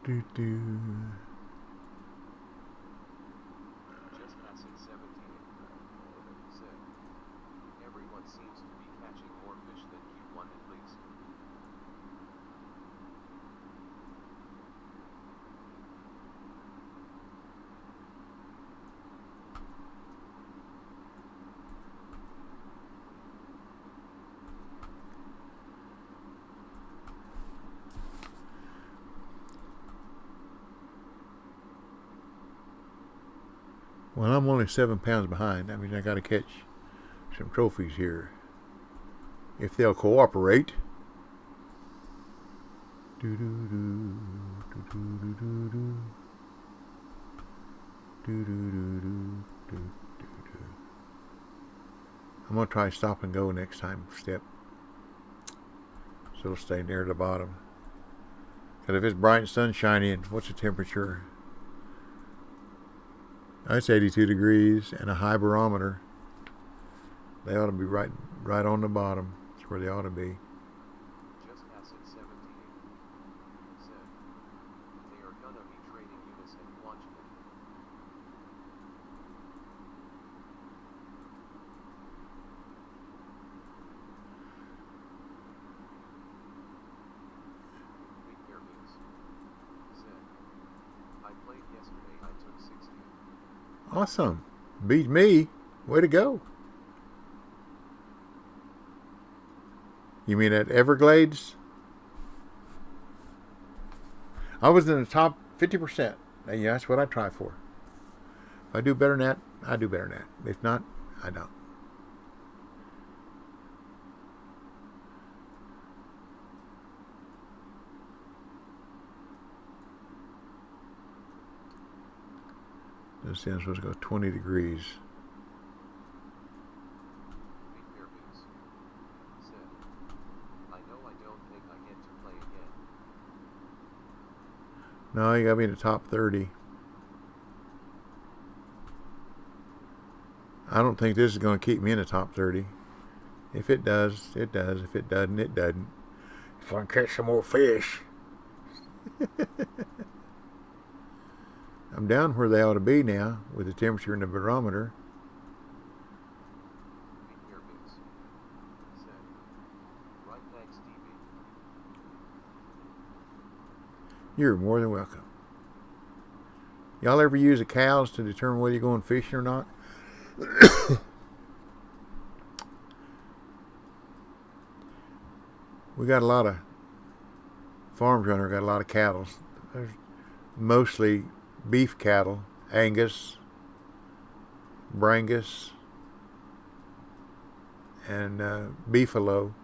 Do-do-do. Just pass it 17. Said. Everyone seems to be catching more fish than Q1 at least. Well, I'm only 7 pounds behind. I mean, I got to catch some trophies here. If they'll cooperate. Do-do-do. Do-do-do-do-do. Do-do-do-do. Do-do-do. I'm going to try stop and go next time, Step. So it'll stay near the bottom. Because if it's bright and sunshiny, and what's the temperature? It's 82 degrees and a high barometer. They ought to be right on the bottom. That's where they ought to be. Just pass it 17. Said. They are gonna be trading Eunice and Qualified. Big Bear News. Said. I played yesterday. I took 60. Awesome. Beat me. Way to go. You mean at Everglades? I was in the top 50%. Yeah, that's what I try for. If I do better than that, I do better than that. If not, I don't. This is supposed to go 20 degrees. Big Bear Boots said, I know I don't think I get to play again. No, you gotta be in the top 30. I don't think this is going to keep me in the top 30. If it does, it does. If it doesn't, it doesn't. If I can catch some more fish. I'm down where they ought to be now with the temperature in the barometer. Big Bear Boots said, right, thanks, DB. You're more than welcome. Y'all ever use the cows to determine whether you're going fishing or not? We got a lot of farms around here, got a lot of cattle. There's mostly beef cattle, Angus, Brangus, and Beefalo.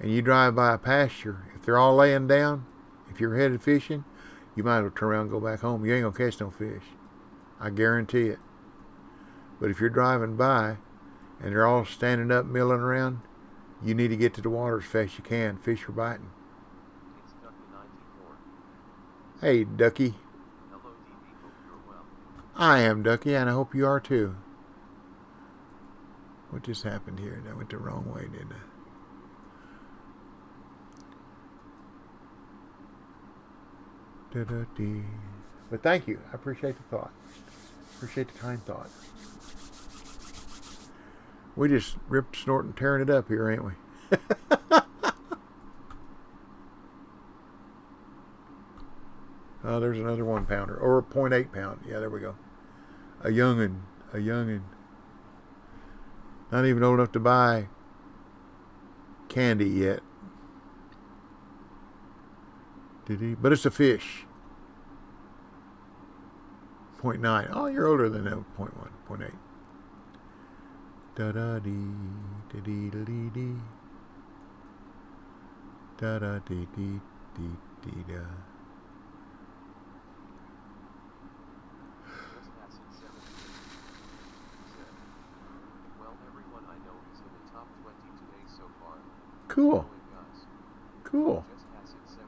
And you drive by a pasture, if they're all laying down, if you're headed fishing, you might as well turn around and go back home. You ain't gonna catch no fish. I guarantee it. But if you're driving by and they're all standing up, milling around, you need to get to the water as fast as you can. Fish are biting. It's Ducky94. Hey, Ducky. Hello, DB, hope you're well. I am Ducky, and I hope you are too. What just happened here? That went the wrong way, didn't it? Da-da-dee. But thank you. I appreciate the thought. Appreciate the kind thought. We just ripped, snorting, tearing it up here, ain't we? Oh, there's another 1 pounder. Or a 0.8 pound. Yeah, there we go. A young'un. A young'un. Not even old enough to buy candy yet. But it's a fish. 0.9. Oh, you're older than that. 0.1, 0.8. Da da dee, da dee da dee dee. Da da dee dee dee dee da. Just passed 17. Said, well, everyone I know is in the top 20 today so far. Cool. Going, guys. Cool. Just passed 17.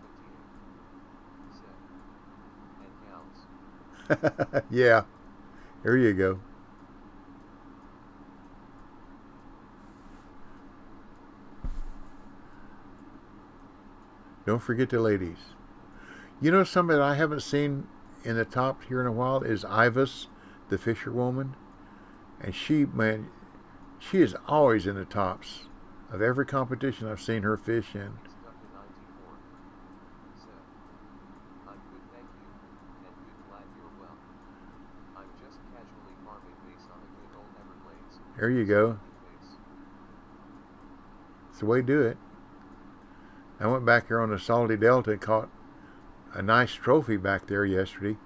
Said, and gals. Yeah. There you go. Don't forget the ladies. You know somebody that I haven't seen in the top here in a while is Ivas, the fisherwoman. And she, man, she is always in the tops of every competition I've seen her fish in. It's Ducky94. Said, I'm good, thank you, and good, glad you're well. I'm just casually farming base on the good old Everglades. There you go. It's the way to do it. I went back here on the Salty Delta and caught a nice trophy back there yesterday.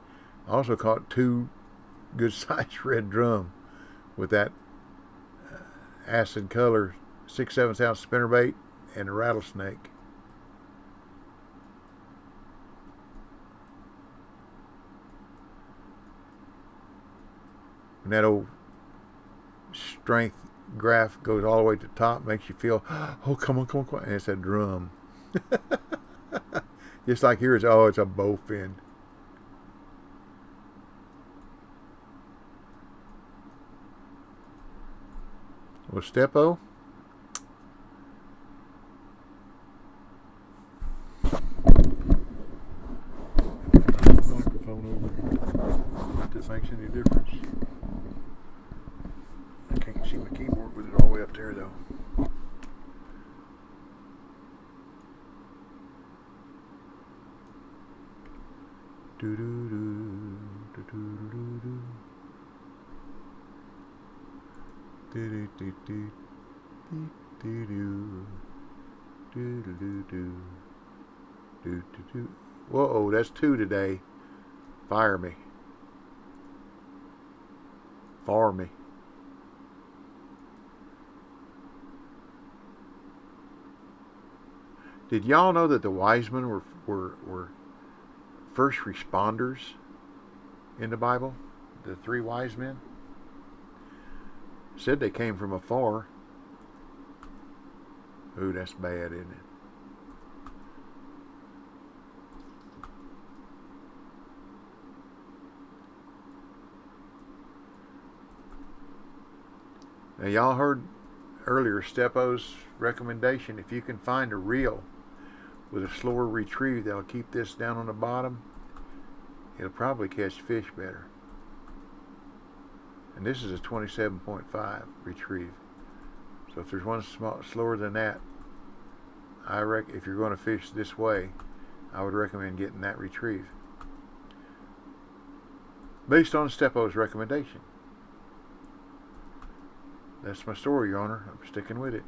I also caught 2 good-sized red drum with that acid color 6/7 ounce spinnerbait and a rattlesnake. And that old strength graph goes all the way to the top, makes you feel, oh, come on, come on, come on. And it's a drum. Just like here, it's a bowfin. Well, STEPO. Microphone over. If this makes any difference. I can't see my keyboard with it all the way up there, though. Do do do do do do do do do do do. Do do do do do do do do do. Whoa, that's 2 today. Fire me. For me. Did y'all know that the wise men were first responders in the Bible? The 3 wise men? Said they came from afar. Ooh, that's bad, isn't it? Now, y'all heard earlier STEPO's recommendation. If you can find a reel with a slower retrieve that'll keep this down on the bottom, it'll probably catch fish better. And this is a 27.5 retrieve. So if there's one slower than that, if you're going to fish this way, I would recommend getting that retrieve. Based on STEPO's recommendation. That's my story, Your Honor. I'm sticking with it.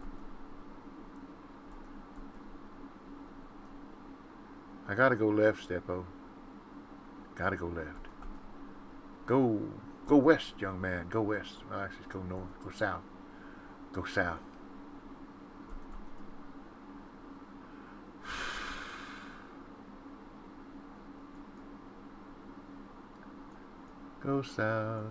I gotta go left, STEPO. Gotta go left. Go west, young man. Go west. Well, actually, go north. Go south. Go south. Go south.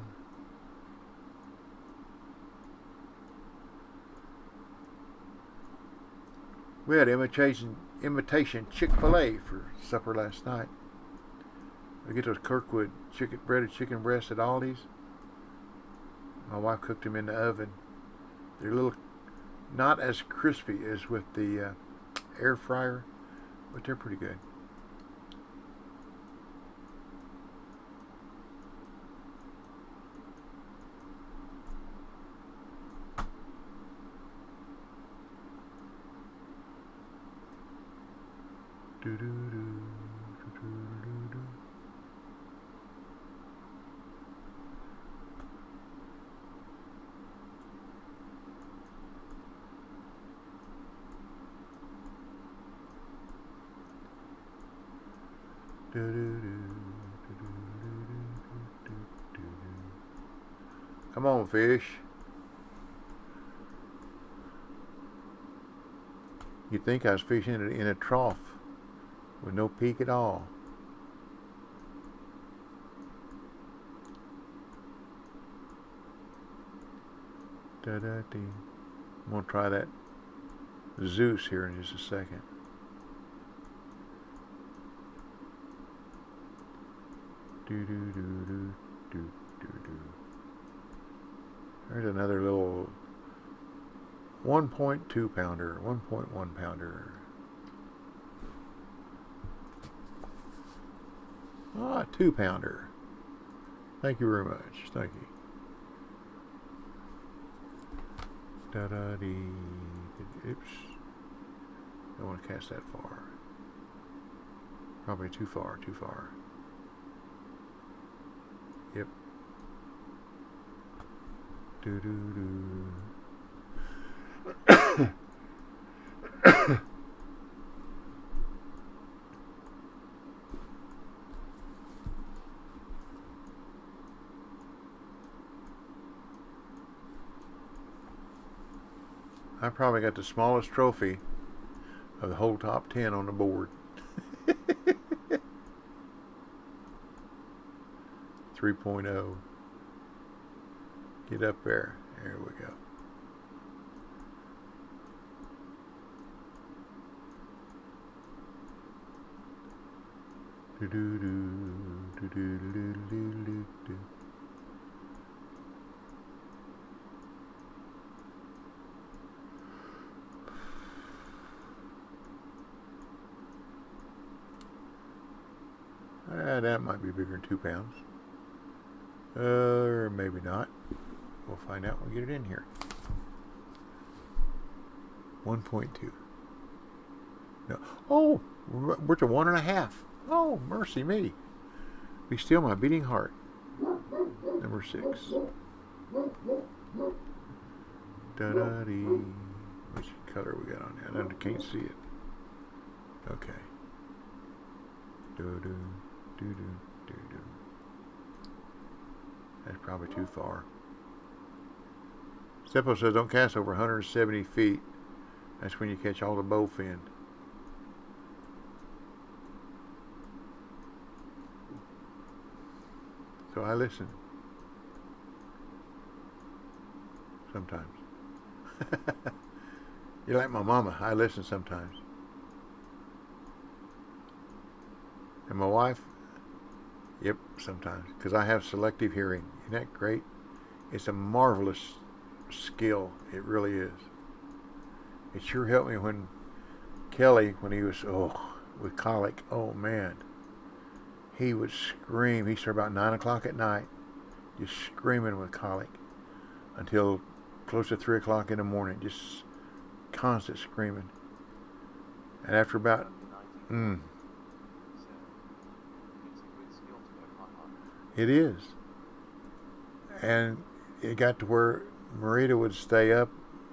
We had imitation Chick-fil-A for supper last night. We get those Kirkwood breaded chicken breasts at Aldi's. My wife cooked them in the oven. They're a little not as crispy as with the air fryer, but they're pretty good. Come on, fish. You'd think I was fishing in a trough with no peak at all. Da-da-dee. I'm going to try that Zeus here in just a second. Do-do-do-do-do-do-do. There's another little 1.2 pounder, 1.1 pounder. Ah, 2 pounder. Thank you very much. Thank you. Da-da-dee. Oops. Don't want to cast that far. Probably too far, too far. Yep. Do-do-do. I probably got the smallest trophy of the whole top 10 on the board. 3.0. Get up there. There we go. Do do do do do do do do do. That might be bigger than 2 pounds. Or maybe not. We'll find out when we get it in here. 1.2. No. Oh, we're to 1.5. Oh, mercy me. Be still my beating heart. Number 6. Da-da-dee. color we got on there? I can't see it. Okay. Do-do, do-do, do-do. That's probably too far. STEPO says don't cast over 170 feet. That's when you catch all the bowfin. So I listen. Sometimes. You're like my mama. I listen sometimes. And my wife? Yep, sometimes. Because I have selective hearing. Isn't that great? It's a marvelous skill. It really is. It sure helped me when Kelly, when he was, with colic, oh man. He would scream. He started about 9 o'clock at night, just screaming with colic until close to 3 o'clock in the morning, just constant screaming. And after about, it is. And it got to where Marita would stay up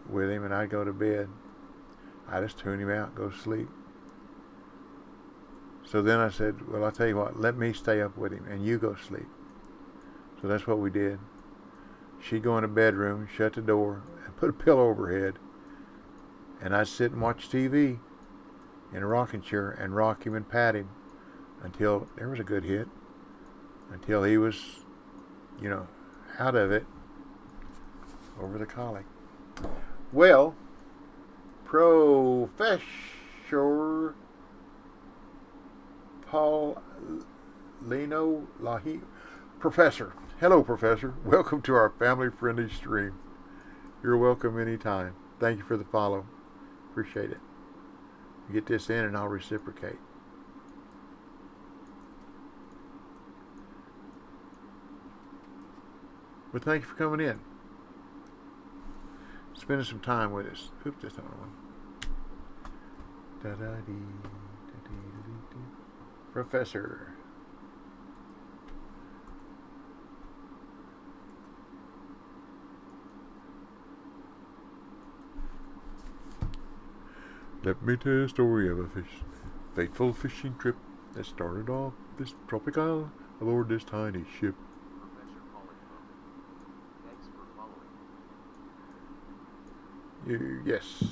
with him and I'd go to bed. I just tune him out, go to sleep. So then I said, well, I'll tell you what, let me stay up with him and you go sleep. So that's what we did. She'd go in the bedroom, shut the door, and put a pillow over her head. And I'd sit and watch TV in a rocking chair and rock him and pat him until there was a good hit. Until he was, out of it over the colic. Well, Professor Paulino Lahi. Professor. Hello, Professor. Welcome to our family-friendly stream. You're welcome anytime. Thank you for the follow. Appreciate it. Get this in and I'll reciprocate. Well, thank you for coming in. Spending some time with us. Oops, that's not one. Professor. Let me tell you a story of a fateful fishing trip that started off this tropic isle aboard this tiny ship. Yes.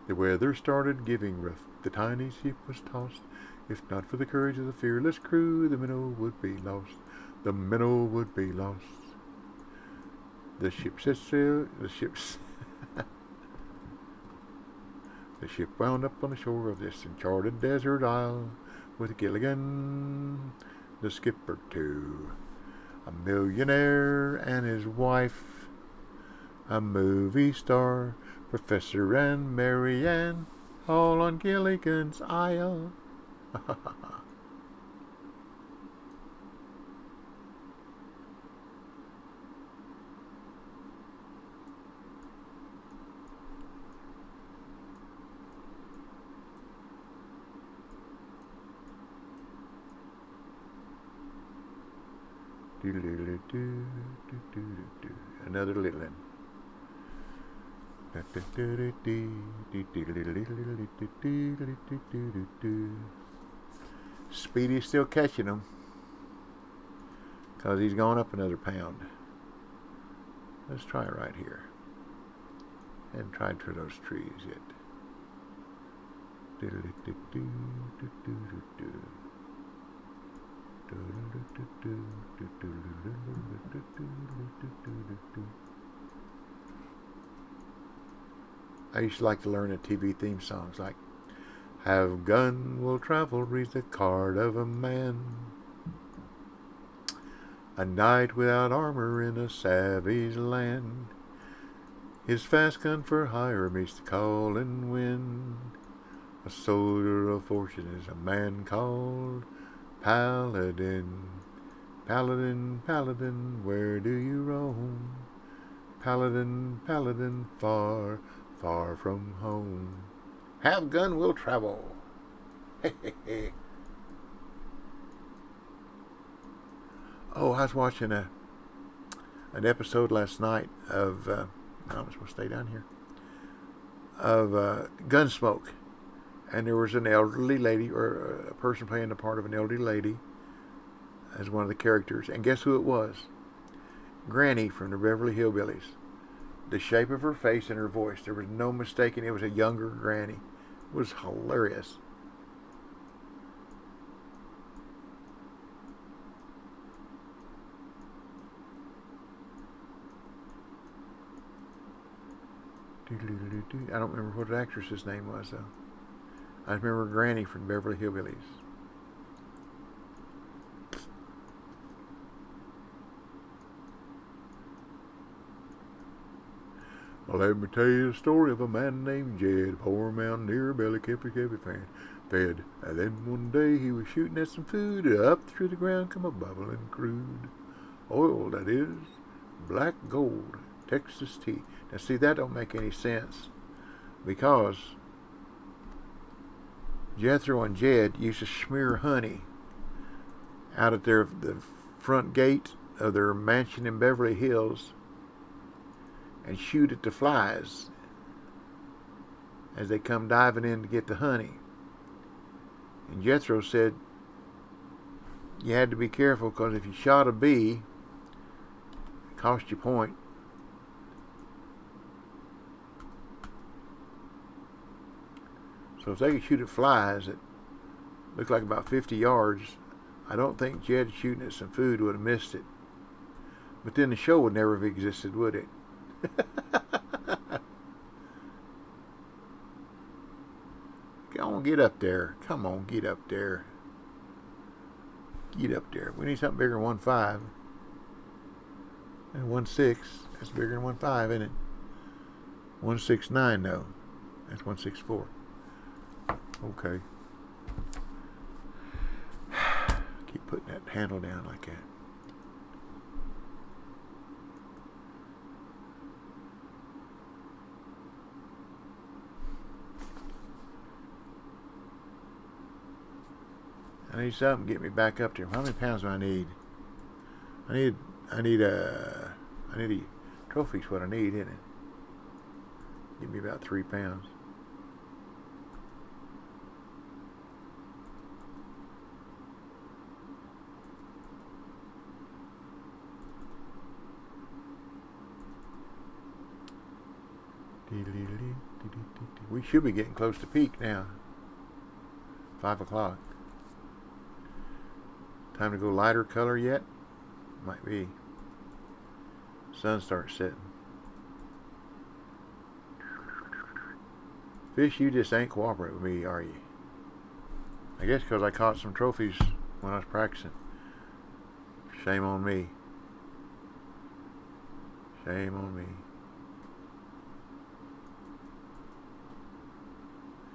The weather started giving rough. The tiny ship was tossed. If not for the courage of the fearless crew, the minnow would be lost. The minnow would be lost. The ship set sail. The ship wound up on the shore of this uncharted desert isle with Gilligan, the skipper too, a millionaire and his wife, a movie star, Professor and Marianne, all on Gilligan's Isle. Another little one. Speedy's still catching them because he's gone up another pound. Let's try it right here. Haven't tried for those trees yet. I used to like to learn the TV theme songs like Have gun will travel reads the card of a man. A knight without armor in a savage land. His fast gun for hire meets the calling wind. A soldier of fortune is a man called Paladin. Paladin, Paladin, where do you roam? Paladin, Paladin, far, far from home. Have gun will travel. Oh, I was watching an episode last night of, I'm supposed to stay down here, of Gunsmoke, and there was an elderly lady, or a person playing the part of an elderly lady as one of the characters. And guess who it was? Granny from the Beverly Hillbillies. The shape of her face and her voice, there was no mistaking it was a younger Granny. It was hilarious. I don't remember what the actress's name was, though. I remember Granny from Beverly Hillbillies. Well, let me tell you the story of a man named Jed, poor mountaineer, belly kept fed. And then one day he was shooting at some food, and up through the ground come a bubbling crude oil, that is, black gold, Texas tea. Now see, that don't make any sense, because Jethro and Jed used to smear honey out at the front gate of their mansion in Beverly Hills and shoot at the flies as they come diving in to get the honey. And Jethro said you had to be careful, because if you shot a bee, it cost you a point. So if they could shoot at flies that looked like about 50 yards, I don't think Jed shooting at some food would have missed it. But then the show would never have existed, would it? Come on, get up there. Come on, get up there. Get up there. We need something bigger than 1.5. And 1.6. That's bigger than 1.5, isn't it? 1.69, though. That's 1.64. Okay. Keep putting that handle down like that. I need something to get me back up there. How many pounds do I need? I need a trophy's what I need, isn't it? Give me about 3 pounds. We should be getting close to peak now. 5 o'clock. Time to go lighter color yet? Might be. Sun starts setting. Fish, you just ain't cooperating with me, are you? I guess because I caught some trophies when I was practicing. Shame on me. Shame on me.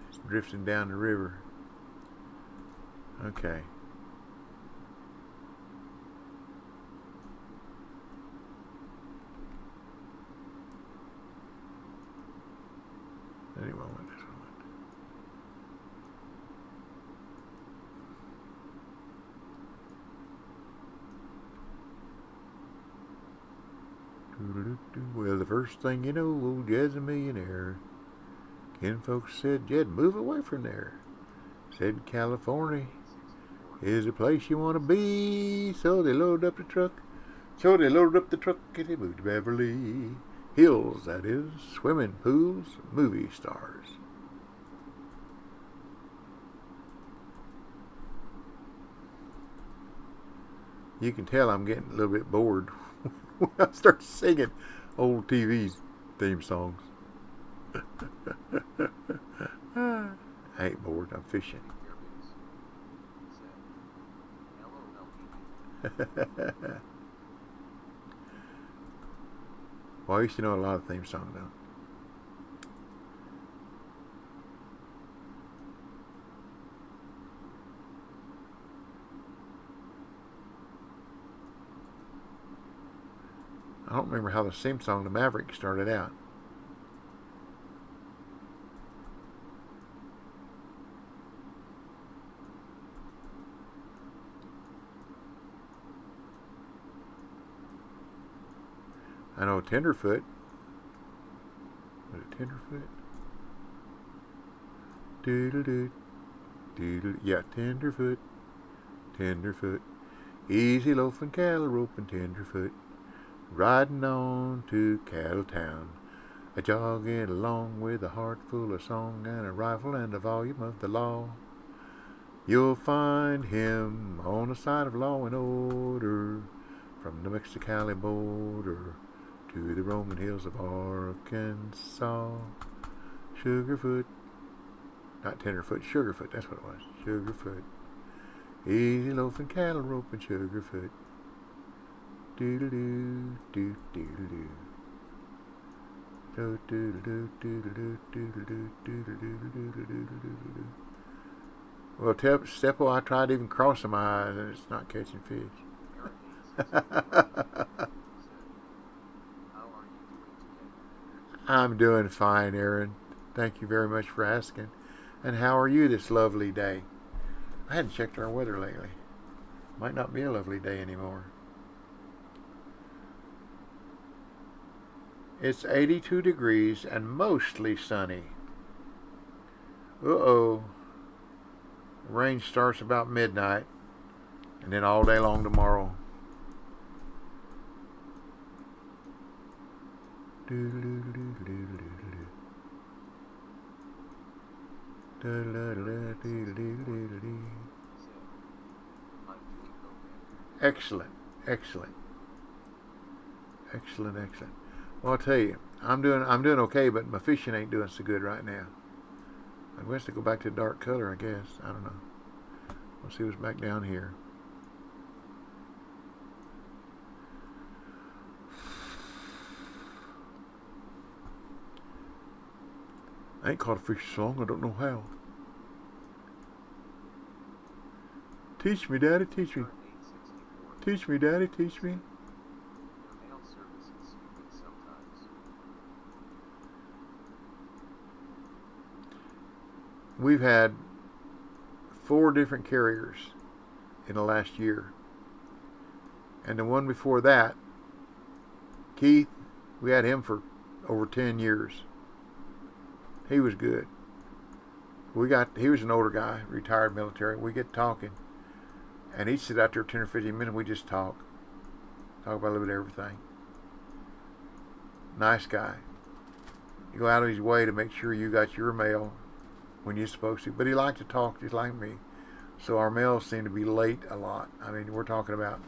It's drifting down the river. Okay. Anyway, this one. Well, the first thing you know, old Jed's a millionaire. Ken folks said, Jed, move away from there. Said California is the place you want to be. So they loaded up the truck. And they moved to Beverly Hills, that is, swimming pools, movie stars. You can tell I'm getting a little bit bored when I start singing old TV theme songs. I ain't bored, I'm fishing. Well, I used to know a lot of theme songs though. I don't remember how the theme song, The Maverick, started out. I know Tenderfoot. Was it Tenderfoot? Doodle-doo. Doodle. Yeah, tenderfoot. Tenderfoot. Easy loafing, cattle roping, tenderfoot. Riding on to Cattle Town. A jogging along with a heart full of song and a rifle and a volume of the law. You'll find him on the side of law and order, from the Mexicali border to the Roman hills of Arkansas. Sugarfoot. Not tenderfoot, sugarfoot, that's what it was. Sugarfoot. Easy loafing, cattle roping, sugarfoot. Doodle-doo, doo-doodle-doo. Well, STEPO, I tried even crossing my eyes and it's not catching fish. I'm doing fine, Aaron. Thank you very much for asking. And how are you this lovely day? I hadn't checked our weather lately. Might not be a lovely day anymore. It's 82 degrees and mostly sunny. Uh-oh. Rain starts about midnight and then all day long tomorrow. Excellent, excellent, excellent, excellent. Well, I'll tell you, I'm doing okay, but my fishing ain't doing so good right now. I'm going to go back to dark color, I guess. I don't know. We'll see what's back down here. I ain't caught a fish so long, I don't know how. Teach me, Daddy, teach me. Teach me, Daddy, teach me. We've had 4 different carriers in the last year. And the one before that, Keith, we had him for over 10 years. He was good. He was an older guy, retired military. We get talking. And he'd sit out there 10 or 15 minutes. We just talk. Talk about a little bit of everything. Nice guy. You go out of his way to make sure you got your mail when you're supposed to. But he liked to talk just like me. So our mails seem to be late a lot. I mean, we're talking about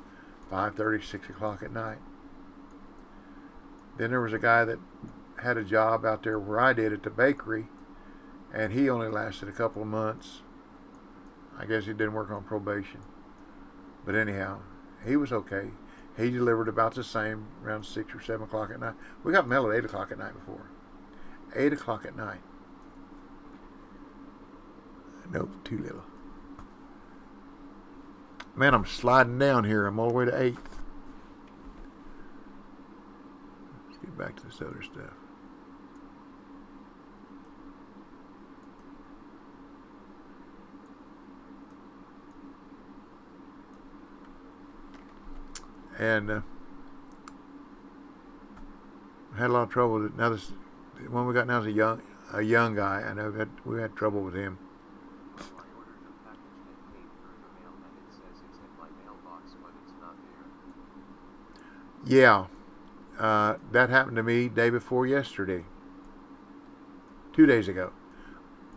5:30, 6 o'clock at night. Then there was a guy that had a job out there where I did at the bakery. And he only lasted a couple of months. I guess he didn't work on probation. But anyhow, he was okay. He delivered about the same, around 6 or 7 o'clock at night. We got mail at 8 o'clock at night before. 8 o'clock at night. Nope, too little. Man, I'm sliding down here. I'm all the way to 8th. Let's get back to this other stuff. And I had a lot of trouble with it. Now the one we got now is a young guy. I know we had trouble with him. I ordered a package that came through the mail and it says it's in my mailbox, but it's not there. Yeah, that happened to me day before yesterday. 2 days ago.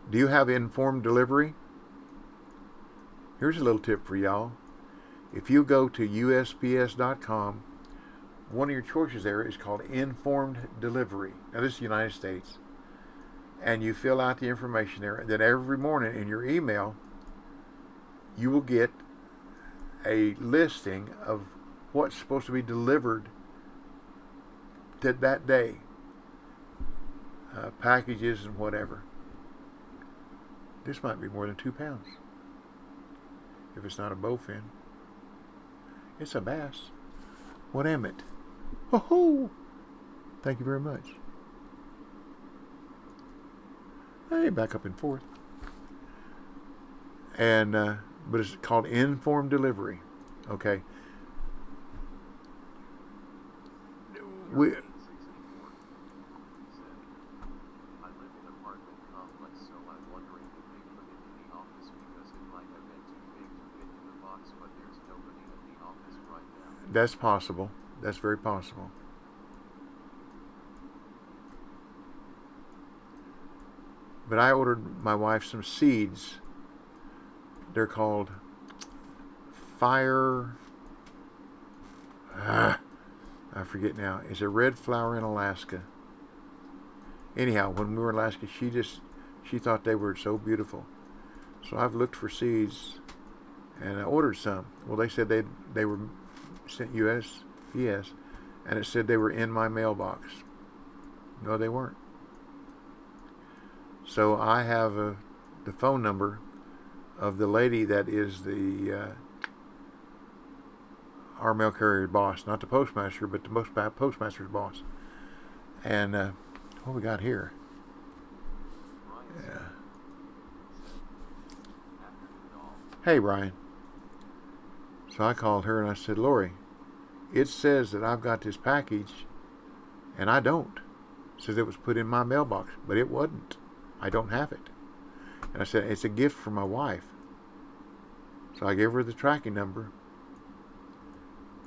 Do you have informed delivery? Here's a little tip for y'all. If you go to USPS.com, one of your choices there is called informed delivery. Now this is the United States. And you fill out the information there. And then every morning in your email, you will get a listing of what's supposed to be delivered that day. Packages and whatever. This might be more than 2 pounds. If it's not a bowfin. It's a bass. What am it? Ho-ho! Thank you very much. Hey, back up in 4th. And, but it's called informed delivery. Okay. We... I live in an apartment complex, so I'm wondering if That's possible. That's very possible. But I ordered my wife some seeds. They're called Fire. I forget now. It's a red flower in Alaska. Anyhow, when we were in Alaska, she thought they were so beautiful. So I've looked for seeds, and I ordered some. Well, they said they were sent USPS, and it said they were in my mailbox. No, they weren't. So I have the phone number of the lady that is our mail carrier's boss, not the postmaster, but the postmaster's boss. And what we got here? Yeah. Hey, Brian. So I called her and I said, Lori, it says that I've got this package, and I don't. It says it was put in my mailbox, but it wasn't. I don't have it. And I said, it's a gift for my wife. So I gave her the tracking number,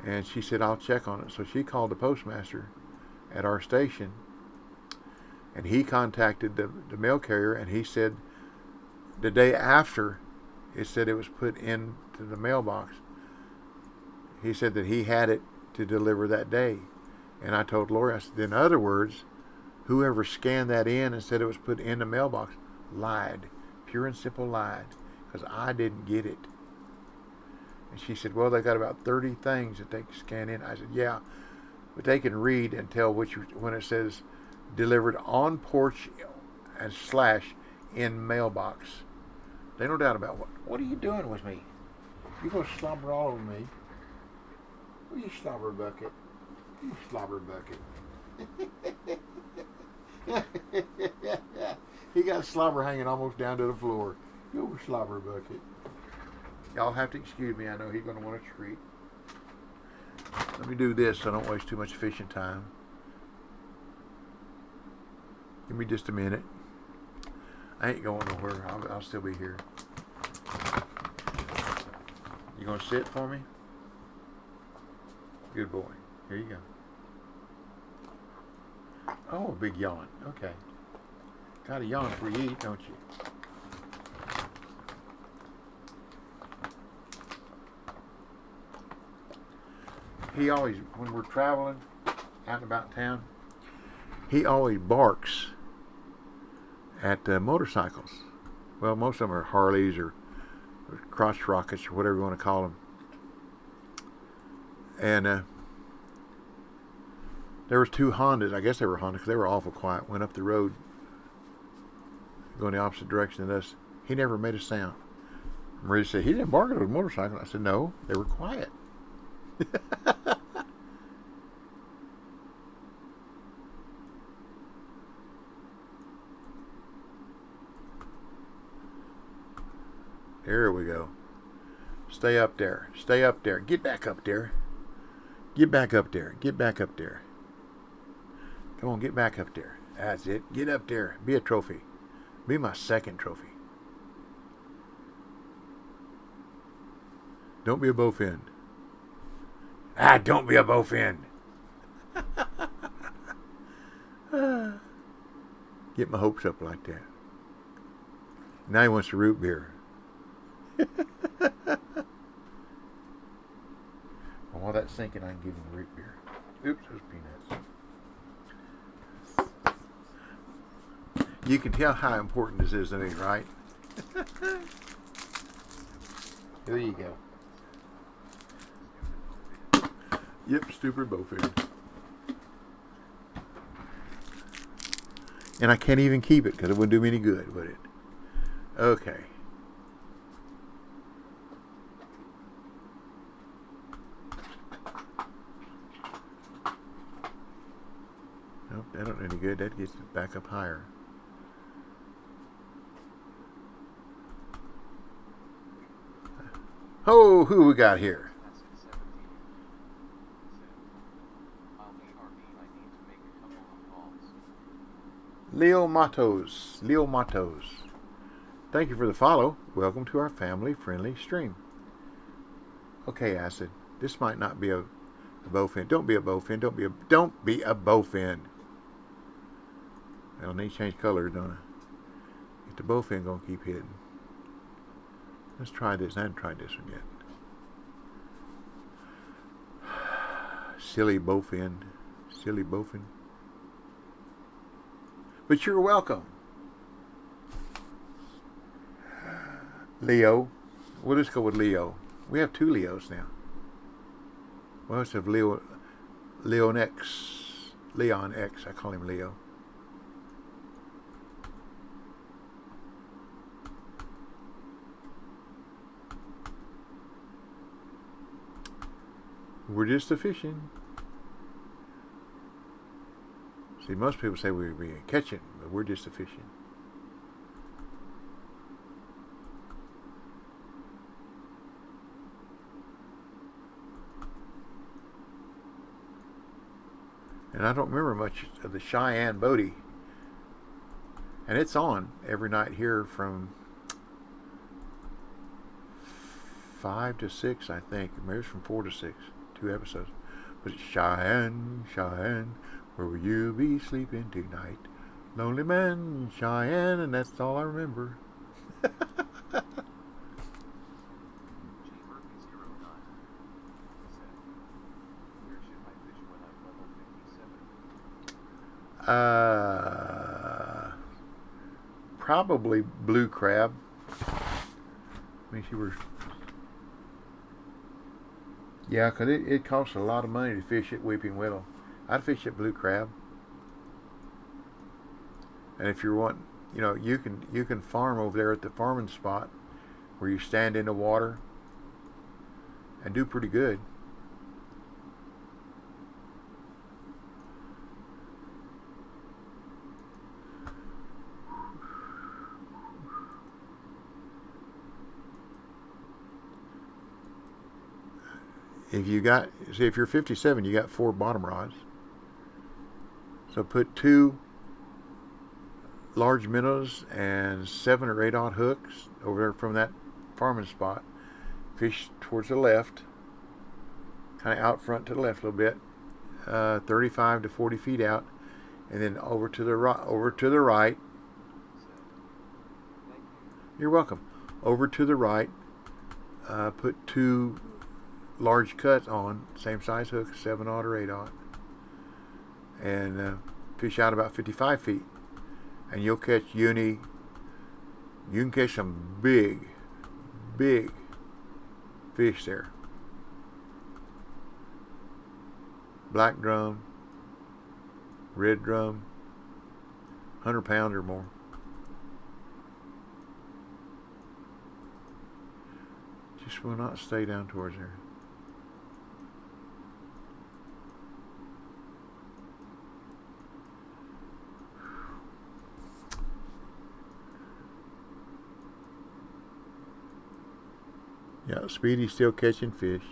and she said, I'll check on it. So she called the postmaster at our station, and he contacted the mail carrier, and he said the day after it said it was put into the mailbox, he said that he had it to deliver that day. And I told Lori, I said, in other words, whoever scanned that in and said it was put in the mailbox lied, pure and simple lied, because I didn't get it. And she said, well, they got about 30 things that they can scan in. I said, yeah, but they can read and tell when it says delivered on porch and / in mailbox. They no doubt about what are you doing with me? You gonna slobber all over me? Oh, you slobber bucket. You slobber bucket. He got slobber hanging almost down to the floor. You slobber bucket. Y'all have to excuse me. I know he's going to want a treat. Let me do this so I don't waste too much fishing time. Give me just a minute. I ain't going nowhere. I'll still be here. You going to sit for me? Good boy. Here you go. Oh, a big yawn. Okay. Got a yawn before you eat, don't you? He always, when we're traveling out and about town, he always barks at motorcycles. Well, most of them are Harleys or crotch rockets or whatever you want to call them. And there was 2 Hondas. I guess they were Hondas because they were awful quiet. Went up the road going the opposite direction than us. He never made a sound. Marie said, he didn't bark at a motorcycle. I said, no, they were quiet. There we go. Stay up there. Stay up there. Get back up there. Get back up there. Get back up there. Come on, get back up there. That's it. Get up there. Be a trophy. Be my second trophy. Don't be a bowfin. Don't be a bowfin. Get my hopes up like that. Now he wants a root beer. While that's sinking, I can give him a root beer. Oops, those peanuts. You can tell how important this is to me, right? Here you go. Yep, stupid bowfin. And I can't even keep it because it wouldn't do me any good, would it? Okay. Nope, that don't do any good. That gets it back up higher. Oh, who we got here? Leo Matos. Leo Matos. Thank you for the follow. Welcome to our family-friendly stream. Okay, Acid. This might not be a A bowfin. Don't be a bowfin. Don't be a bowfin. I'll need to change colors, don't I? If the bowfin gonna keep hitting. Let's try this. I haven't tried this one yet. Silly bowfin. Silly bowfin. But you're welcome. Leo. We'll just go with Leo. We have 2 Leos now. We also have Leon X. I call him Leo. We're just a fishing. See, most people say we're catching, but we're just a fishing. And I don't remember much of the Cheyenne Bodie. And it's on every night here from 5 to 6, I think. Maybe it's from 4 to 6. 2 episodes. But it's Cheyenne, Cheyenne, where will you be sleeping tonight? Lonely man, Cheyenne, and that's all I remember. Probably blue crab. I mean, yeah, because it costs a lot of money to fish at Weeping Willow. I'd fish at blue crab. And if you want, you can farm over there at the farming spot where you stand in the water and do pretty good. If you're 57, you got 4 bottom rods. So put 2 large minnows and 7 or 8 odd hooks over there from that farming spot. Fish towards the left, kind of out front to the left a little bit, 35 to 40 feet out, and then over to the right. You're welcome. Over to the right, put 2 large cuts on, same size hooks, 7 odd or 8 odd, and fish out about 55 feet, and you'll catch uni. You can catch some big fish there. Black drum, red drum, 100 pounds or more. Just will not stay down towards there. Yeah, Speedy's still catching fish.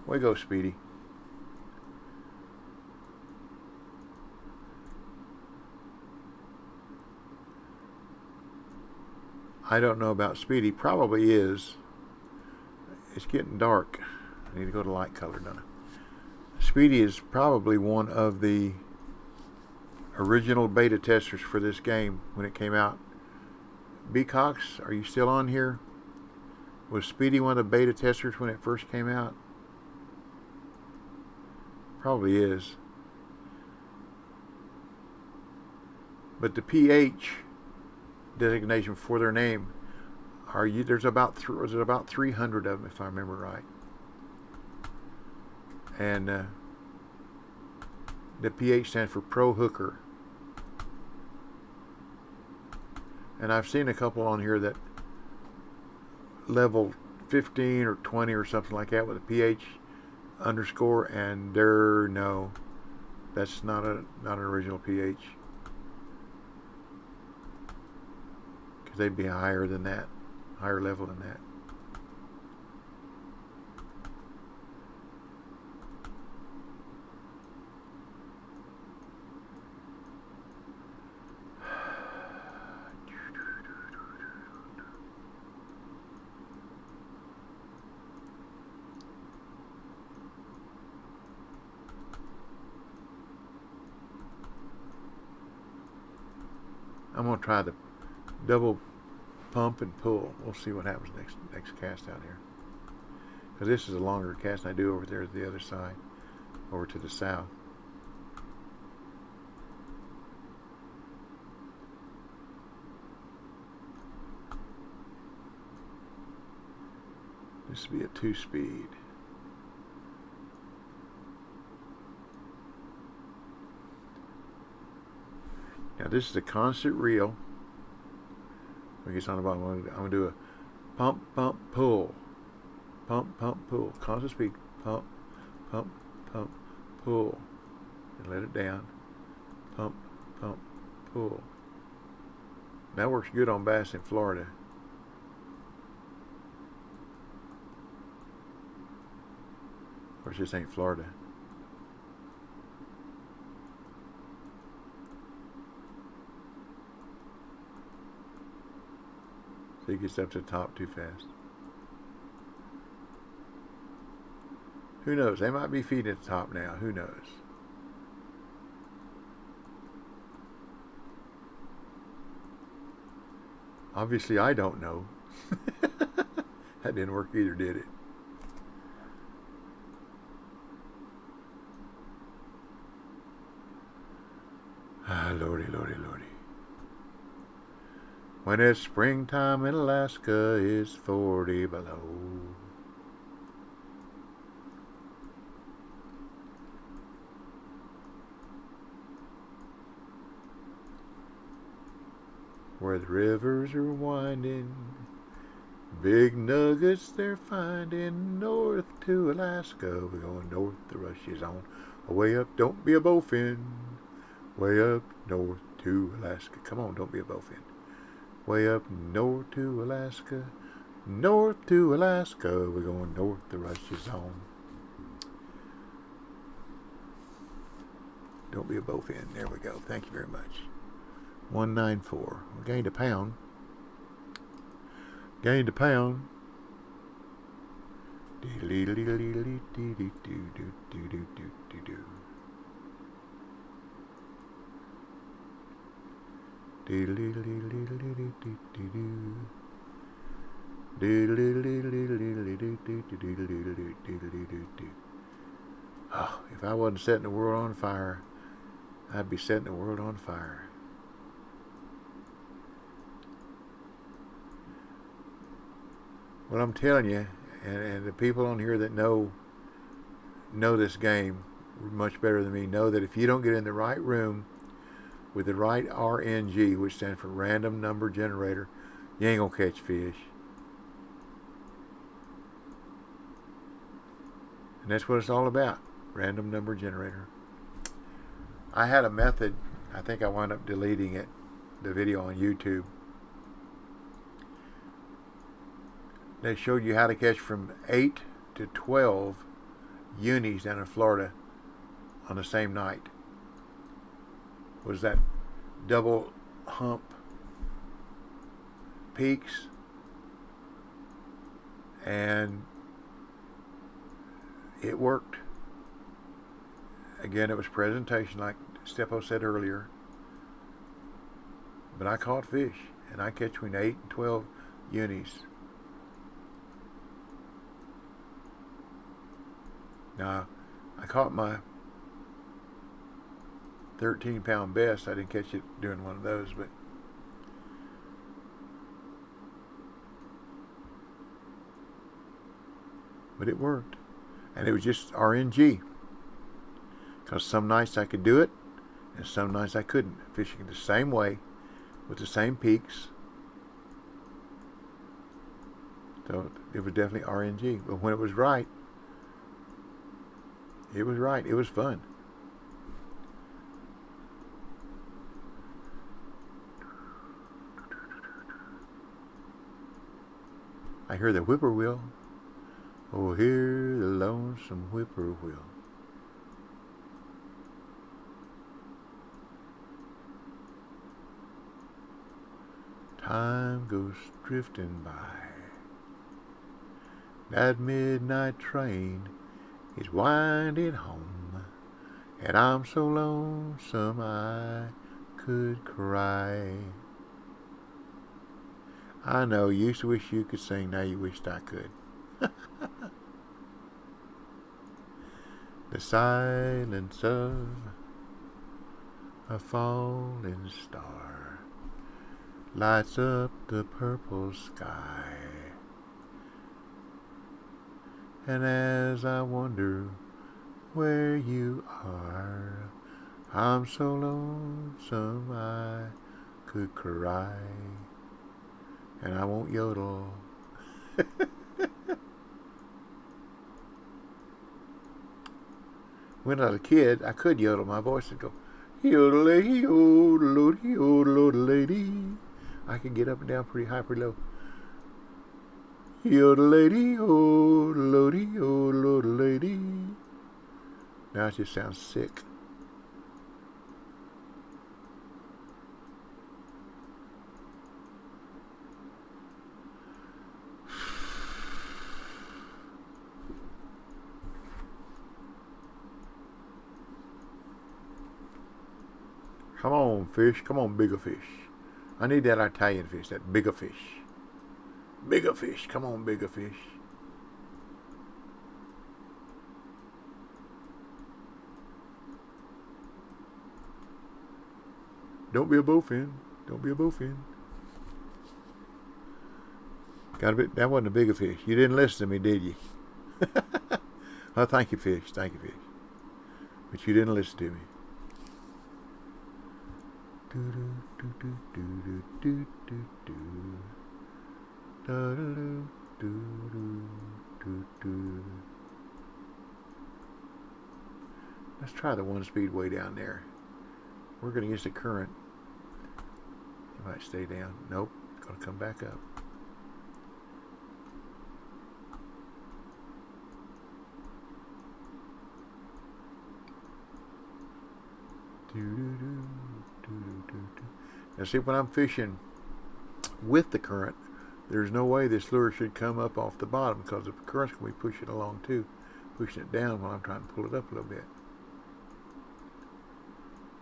Way go, Speedy. I don't know about Speedy. Probably is. It's getting dark. I need to go to light color, don't I? Speedy is probably one of the original beta testers for this game when it came out. B. Cox, are you still on here? Was Speedy one of the beta testers when it first came out? Probably is. But the PH designation for their name, there's about 300 of them, if I remember right. And the PH stands for Pro Hooker. And I've seen a couple on here that level 15 or 20 or something like that with a PH underscore, and no, that's not an original PH, because they'd be higher than that, higher level than that. I'm gonna try the double pump and pull. We'll see what happens next cast out here. Because this is a longer cast than I do over there to the other side, over to the south. This will be a 2-speed. Now this is a constant reel. I guess on the bottom, I'm going to do a pump, pump, pull. Pump, pump, pull. Constant speed. Pump, pump, pump, pull. And let it down. Pump, pump, pull. That works good on bass in Florida. Of course, this ain't Florida. So he gets up to the top too fast. Who knows? They might be feeding at the top now. Who knows? Obviously, I don't know. That didn't work either, did it? Ah, lordy, lordy, lordy. When it's springtime in Alaska, it's 40 below. Where the rivers are winding, big nuggets they're finding. North to Alaska, we're going north, the rush is on. Way up, don't be a bowfin. Way up north to Alaska. Come on, don't be a bowfin. Way up north to Alaska. North to Alaska, we're going north, the rush is on. Don't be a bowfin. There we go. Thank you very much. 194. We gained a pound. Gained a pound. Oh, if I wasn't setting the world on fire, I'd be setting the world on fire. Well, I'm telling you, and the people on here that know this game much better than me know that if you don't get in the right room with the right RNG, which stands for random number generator, you ain't gonna catch fish. And that's what it's all about, random number generator. I had a method, I think I wound up deleting it, the video on YouTube. They showed you how to catch from 8 to 12 unis down in Florida on the same night. Was that double hump peaks, and it worked. Again, it was presentation like STEPO said earlier, but I caught fish, and I catch between 8 and 12 unis. Now, I caught my 13-pound bass. I didn't catch it doing one of those, but it worked. And it was just RNG. Because some nights I could do it, and some nights I couldn't. Fishing the same way, with the same peaks. So it was definitely RNG. But when it was right, it was right. It was fun. I hear the whippoorwill. Oh, hear the lonesome whippoorwill. Time goes drifting by. That midnight train is winding home, and I'm so lonesome I could cry. I know, you used to wish you could sing, now you wished I could. The silence of a falling star lights up the purple sky. And as I wonder where you are, I'm so lonesome I could cry. And I won't yodel. When I was a kid, I could yodel. My voice would go, yodel-lady, yodel-lody, yodel-lady. I could get up and down pretty high, pretty low. Yodel-lady, yodel-lody, yodel-lady. Now it just sounds sick. Come on, fish. Come on, bigger fish. I need that Italian fish, that bigger fish. Bigger fish. Come on, bigger fish. Don't be a bowfin. Don't be a bowfin. Got a bit. That wasn't a bigger fish. You didn't listen to me, did you? Oh, thank you, fish. Thank you, fish. But you didn't listen to me. Let's try the one speed way down there. We're going to use the current. It might stay down. Nope. It's going to come back up. Now see, when I'm fishing with the current, there's no way this lure should come up off the bottom because the current's going to be pushing it along too, pushing it down while I'm trying to pull it up a little bit.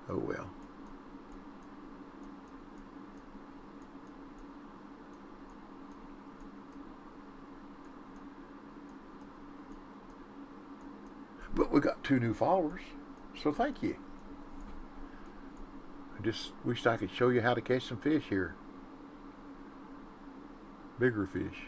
Oh well. But we got 2 new followers, so thank you. I just wished I could show you how to catch some fish here. Bigger fish.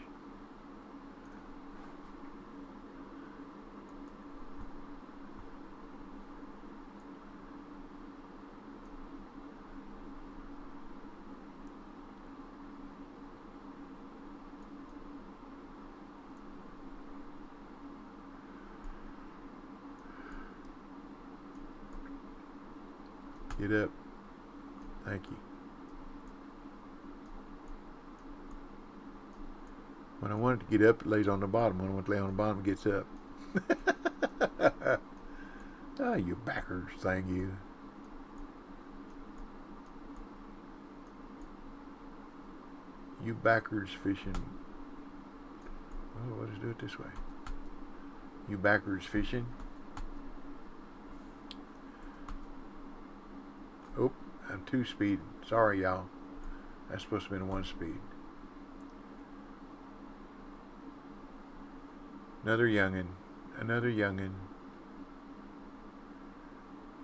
Get up. Thank you. When I want it to get up, it lays on the bottom. When I want to lay on the bottom, it gets up. Ah, you backers thing, you. You backers fishing. Oh, let's do it this way. You backers fishing. Oh, I'm 2 speed. Sorry, y'all. That's supposed to be 1 speed. Another youngin. Another youngin.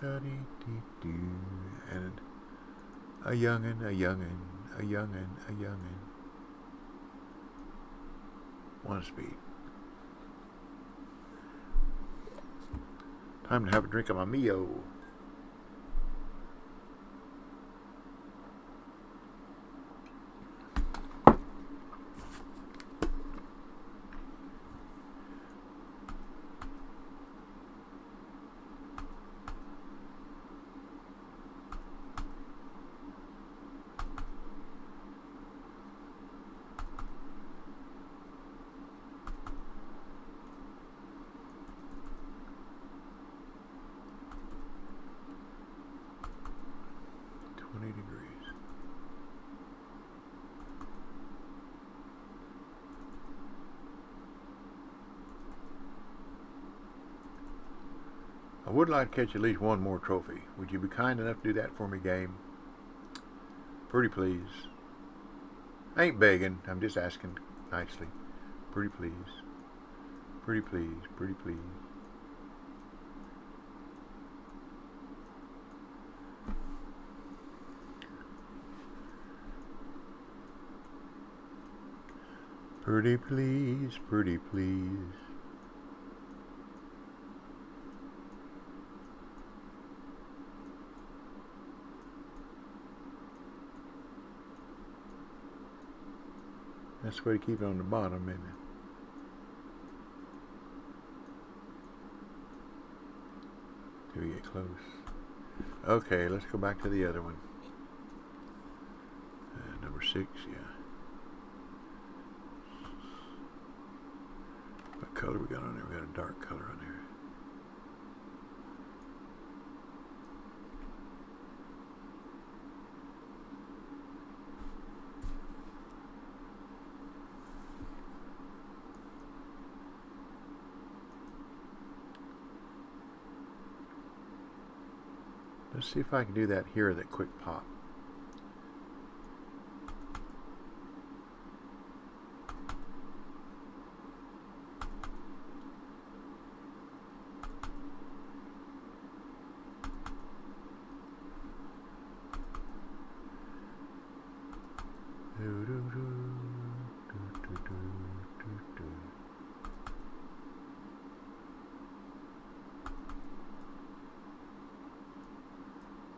Da-dee-dee-doo. And a youngin, a youngin, a youngin, a youngin. 1 speed. Time to have a drink of my Mio. I would like to catch at least 1 more trophy. Would you be kind enough to do that for me, game? Pretty please. I ain't begging. I'm just asking nicely. Pretty please. Pretty please. Pretty please. Pretty please. Pretty please. That's the way to keep it on the bottom, isn't it? Till we get close. Okay, let's go back to the other one. Number 6, yeah. What color we got on there? We got a dark color on there. Let's see if I can do that here, that quick pop.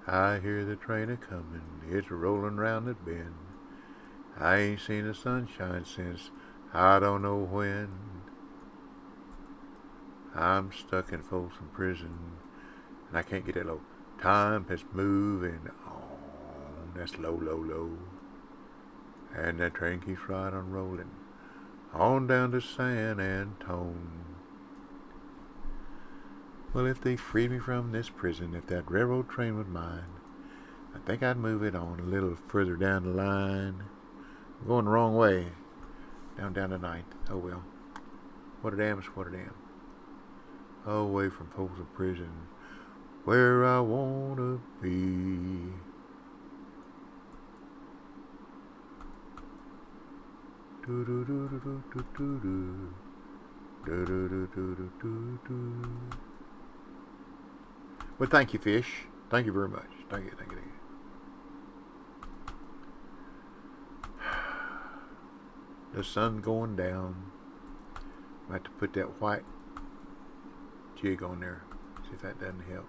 I hear the train a-comin', it's rollin' round that bend. I ain't seen the sunshine since I don't know when. I'm stuck in Folsom Prison, and I can't get it low. Time is moving on, that's low, low, low. And that train keeps right on rolling, on down to San Antone. Well, if they freed me from this prison, if that railroad train was mine, I think I'd move it on a little further down the line. I'm going the wrong way. Down to 9th. Oh well. What a damn is what a damn. Away from Folsom Prison, where I wanna be. Do do do do do do do do. Do do do do do do do. Well, thank you, Fish. Thank you very much. Thank you, thank you, thank you. The sun going down. I have to put that white jig on there. See if that doesn't help.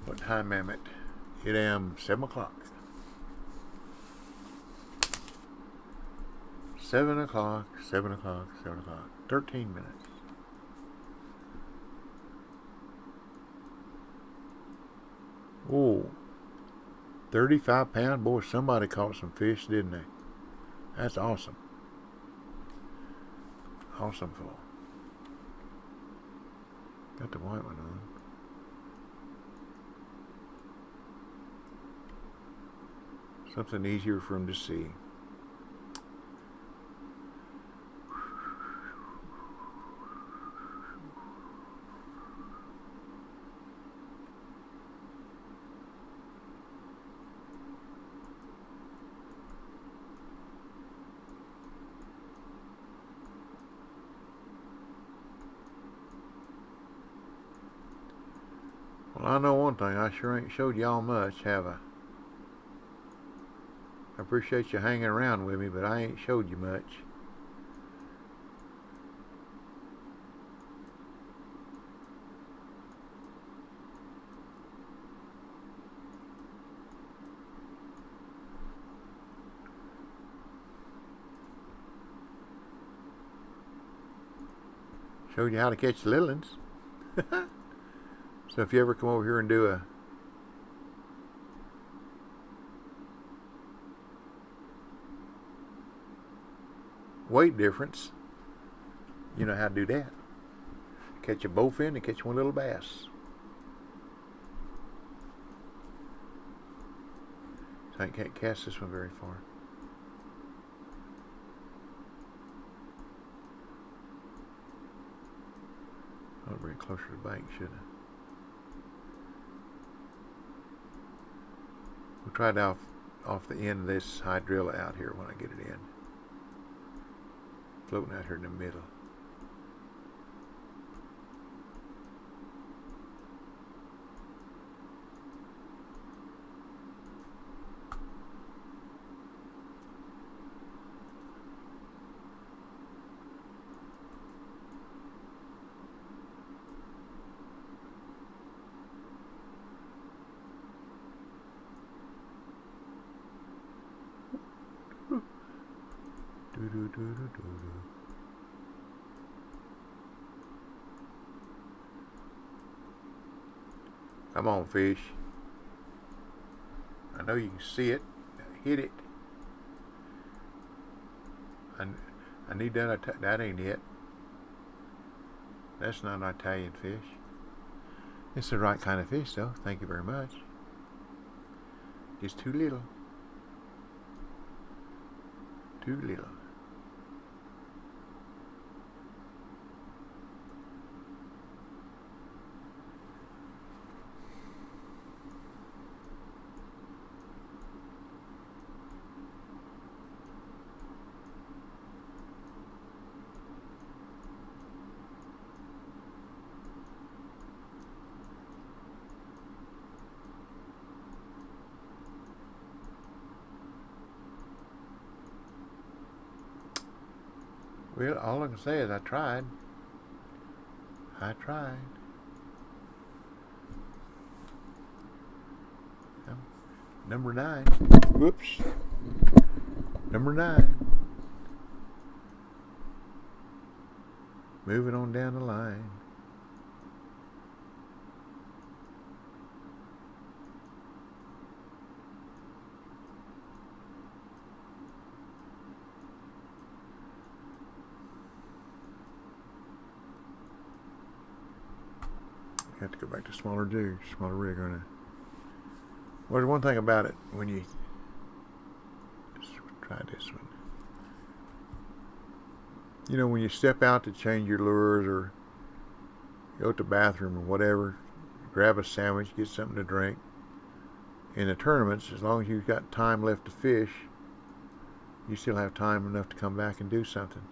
What time am it? It am 7 o'clock. 7 o'clock, 7 o'clock, 7 o'clock. 13 minutes. Oh, 35-pound. Boy, somebody caught some fish, didn't they? That's awesome. Awesome fall. Got the white one on. Something easier for him to see. Well, I know one thing. I sure ain't showed y'all much, have I? I appreciate you hanging around with me, but I ain't showed you much. Showed you how to catch the little ones. So if you ever come over here and do a weight difference, you know how to do that. Catch a bowfin and catch one little bass. So I can't cast this one very far. closer to the bank, shouldn't I? We'll try it off the end of this hydrilla out here when I get it in. Floating out here in the middle. Come on, fish. I know you can see it. Hit it. I need that. That ain't it. That's not an Italian fish. It's the right kind of fish, though. Thank you very much. Just too little. Too little. Well, all I can say is I tried. I tried. Number 9. Whoops. Number 9. Moving on down the line. I have to go back to smaller rig, aren't I? Well, there's one thing about it when you try this one. You know, when you step out to change your lures or go to the bathroom or whatever, grab a sandwich, get something to drink. In the tournaments, as long as you've got time left to fish, you still have time enough to come back and do something.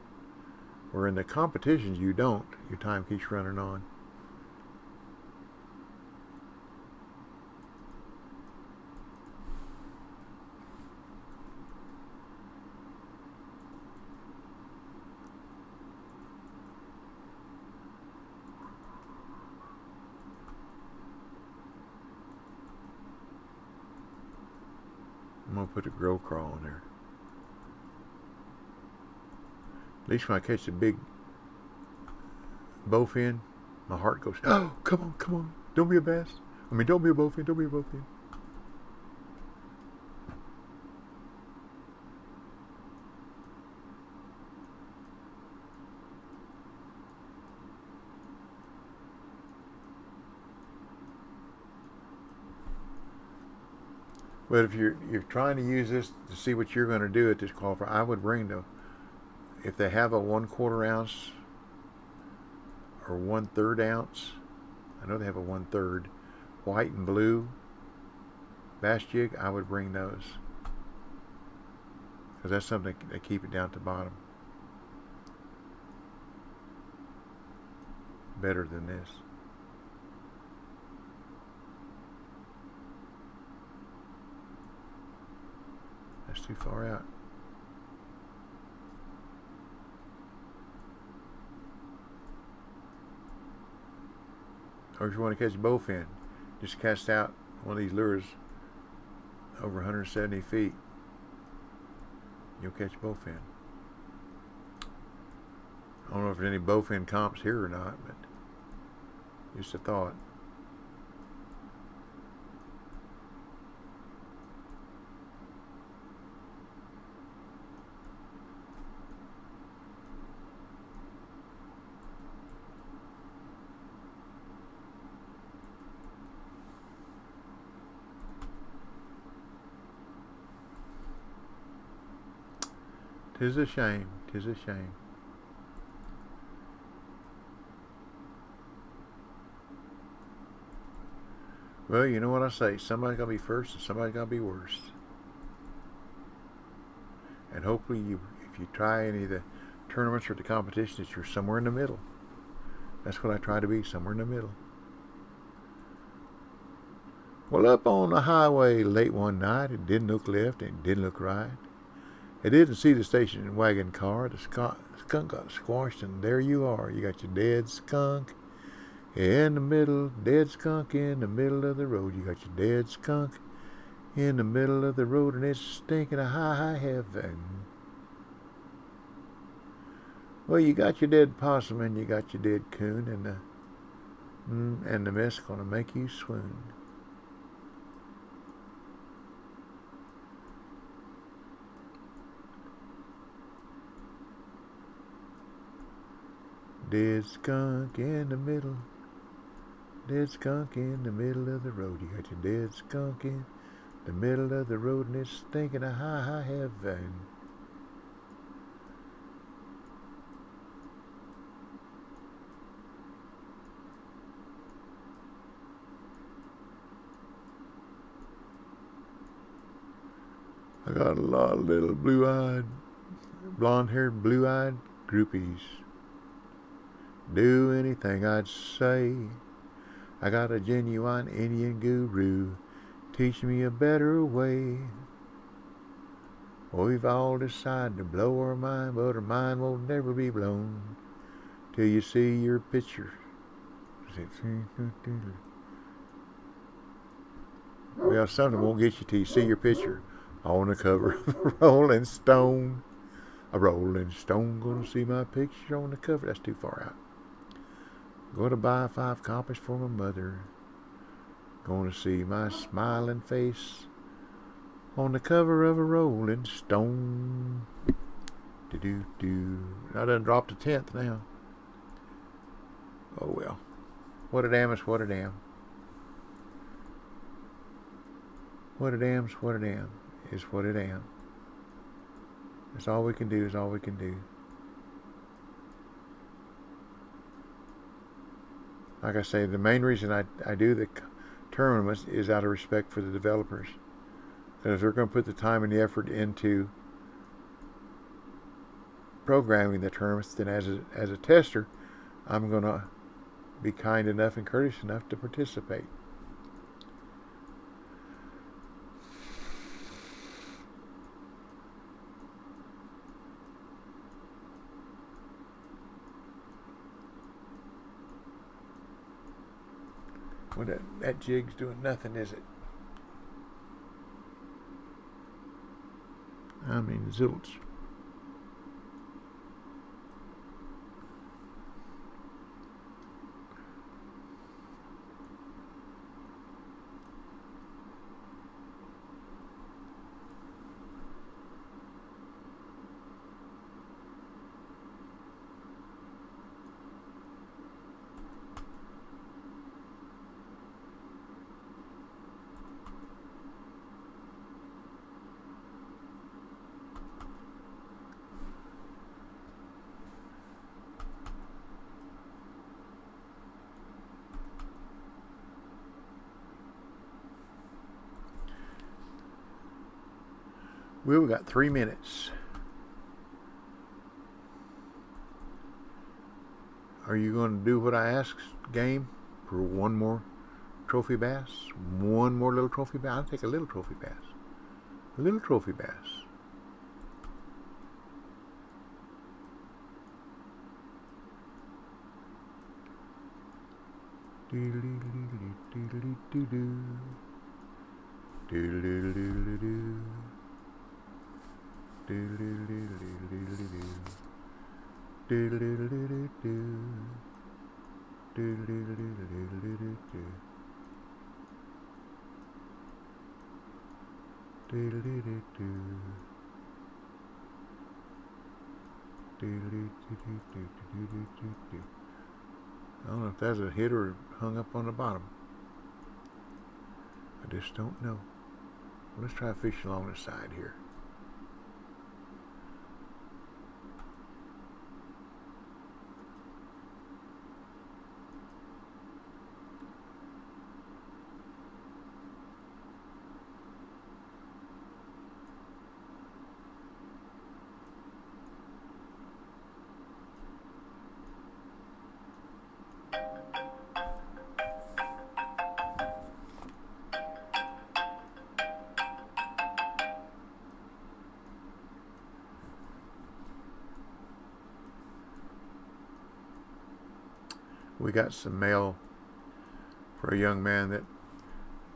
Where in the competitions, you don't. Your time keeps running on. I'm going to put a grow crawl on there. At least when I catch a big bowfin, my heart goes, oh, come on, come on. Don't be a bass. I mean, don't be a bowfin, don't be a bowfin. But if you're trying to use this to see what you're going to do at this qualifier, I would bring the, if they have a 1/4 ounce or 1/3 ounce, I know they have a 1/3 white and blue bass jig, I would bring those. Because that's something that keep it down at the bottom. Better than this. That's too far out. Or if you want to catch a bowfin, just cast out one of these lures over 170 feet. You'll catch a bowfin. I don't know if there's any bowfin comps here or not, but just a thought. Tis a shame, tis a shame. Well, you know what I say. Somebody's gonna be first, and somebody's gonna be worst. And hopefully, if you try any of the tournaments or the competitions, you're somewhere in the middle. That's what I try to be, somewhere in the middle. Well, up on the highway late one night, it didn't look left and it didn't look right. It didn't see the station wagon car. The skunk got squashed, and there you are. You got your dead skunk in the middle, dead skunk in the middle of the road. You got your dead skunk in the middle of the road, and it's stinking a high heaven. Well, you got your dead possum and you got your dead coon, and the mess gonna make you swoon. Dead skunk in the middle, dead skunk in the middle of the road. You got your dead skunk in the middle of the road, and it's stinking a high heaven. I got a lot of little blue-eyed, blonde-haired, blue-eyed groupies. Do anything I'd say. I got a genuine Indian guru. Teach me a better way. We've all decided to blow our mind, but our mind will never be blown till you see your picture. Well, something won't get you till you see your picture on the cover of a Rolling Stone. A Rolling Stone gonna see my picture on the cover. That's too far out. Gonna buy 5 copies for my mother. Gonna see my smiling face on the cover of a Rolling Stone. Do-do-do. I done dropped a 10th now. Oh well. What a damn is what a damn. What a damn's what a damn is what it am. That's all we can do is all we can do. Like I say, the main reason I do the tournaments is out of respect for the developers. Because if they're going to put the time and the effort into programming the tournaments, then as a tester, I'm going to be kind enough and courteous enough to participate. Well, that jig's doing nothing, is it? I mean, zilch. Well, we got 3 minutes. Are you going to do what I asked, game, for one more trophy bass? One more little trophy bass? I'll take a little trophy bass. A little trophy bass. Doodle-doodle-doodle-doodle-doo. Doodle-doodle-doodle-doo. Doodle-doodle-doodle-doodle-doo. Doodle-doodle-doodle-doo. Doodle-doodle-doodle-doodle-doo. Doodle-doodle-doo. Doodle-doodle-doodle-doo-doo-doo-doo-doo. I don't know if that's a hit or hung up on the bottom. I just don't know. Well, let's try fishing along the side here. We got some mail for a young man that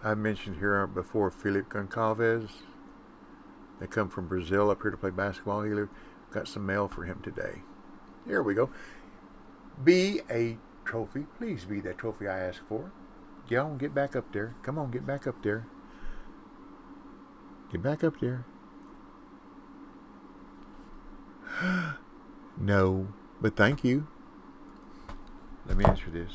I mentioned here before, Felipe Goncalves. They come from Brazil up here to play basketball. Got some mail for him today. Here we go. Be a trophy. Please be that trophy I asked for. Get on, get back up there. Come on, get back up there. Get back up there. No, but thank you. Let me answer this.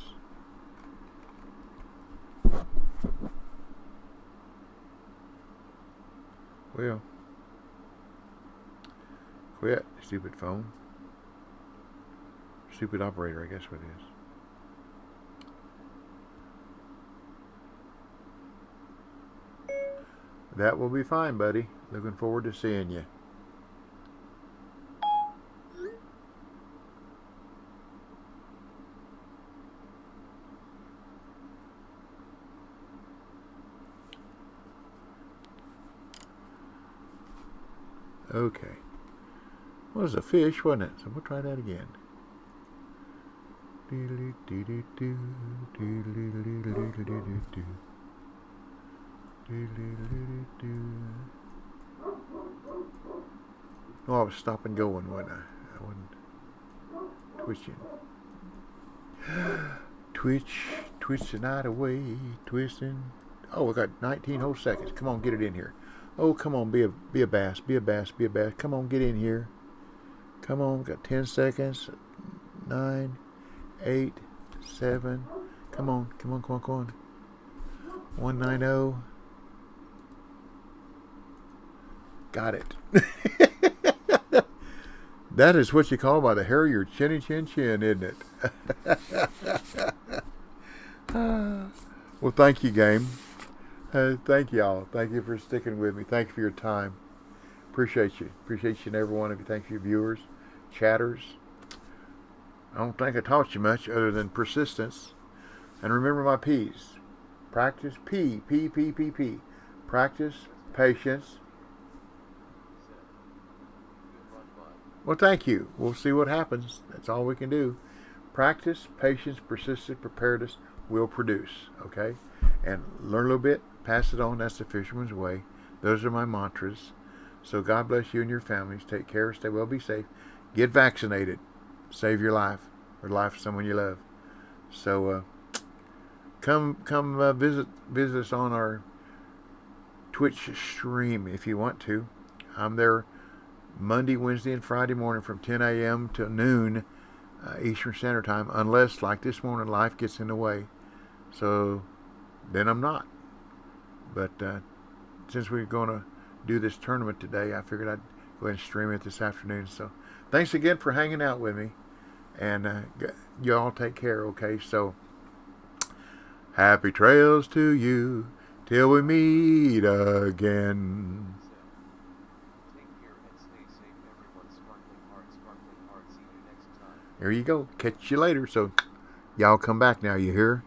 Well, quit, stupid phone. Stupid operator, I guess what it is. That will be fine, buddy. Looking forward to seeing you. Okay. Well, it was a fish, wasn't it? So we'll try that again. Oh, I was stop and going, wasn't I? I wasn't twitching. Twitch the night away, twisting. Oh, we got 19 whole seconds. Come on, get it in here. Oh, come on, be a bass, be a bass, be a bass. Come on, get in here. Come on, got 10 seconds. 9, 8, 7. Come on, come on, come on, come on. 190. Got it. That is what you call by the hair of your chinny chin chin, isn't it? Well, thank you, game. Thank y'all. Thank you for sticking with me. Thank you for your time. Appreciate you. Appreciate each and every one of you. Thank you, viewers, chatters. I don't think I taught you much other than persistence. And remember my P's. Practice, P. Practice, patience. Well, thank you. We'll see what happens. That's all we can do. Practice, patience, persistence, preparedness will produce. Okay? And learn a little bit, pass it on. That's the fisherman's way. Those are my mantras. So God bless you and your families. Take care. Stay well. Be safe. Get vaccinated. Save your life or the life of someone you love. So come visit us on our Twitch stream if you want to. I'm there Monday, Wednesday, and Friday morning from 10 a.m. to noon Eastern Standard Time, unless, like this morning, life gets in the way. So then I'm not. But since we're going to do this tournament today, I figured I'd go ahead and stream it this afternoon. So thanks again for hanging out with me. And you all take care, okay? So happy trails to you till we meet again. There you go. Catch you later. So y'all come back now, you hear?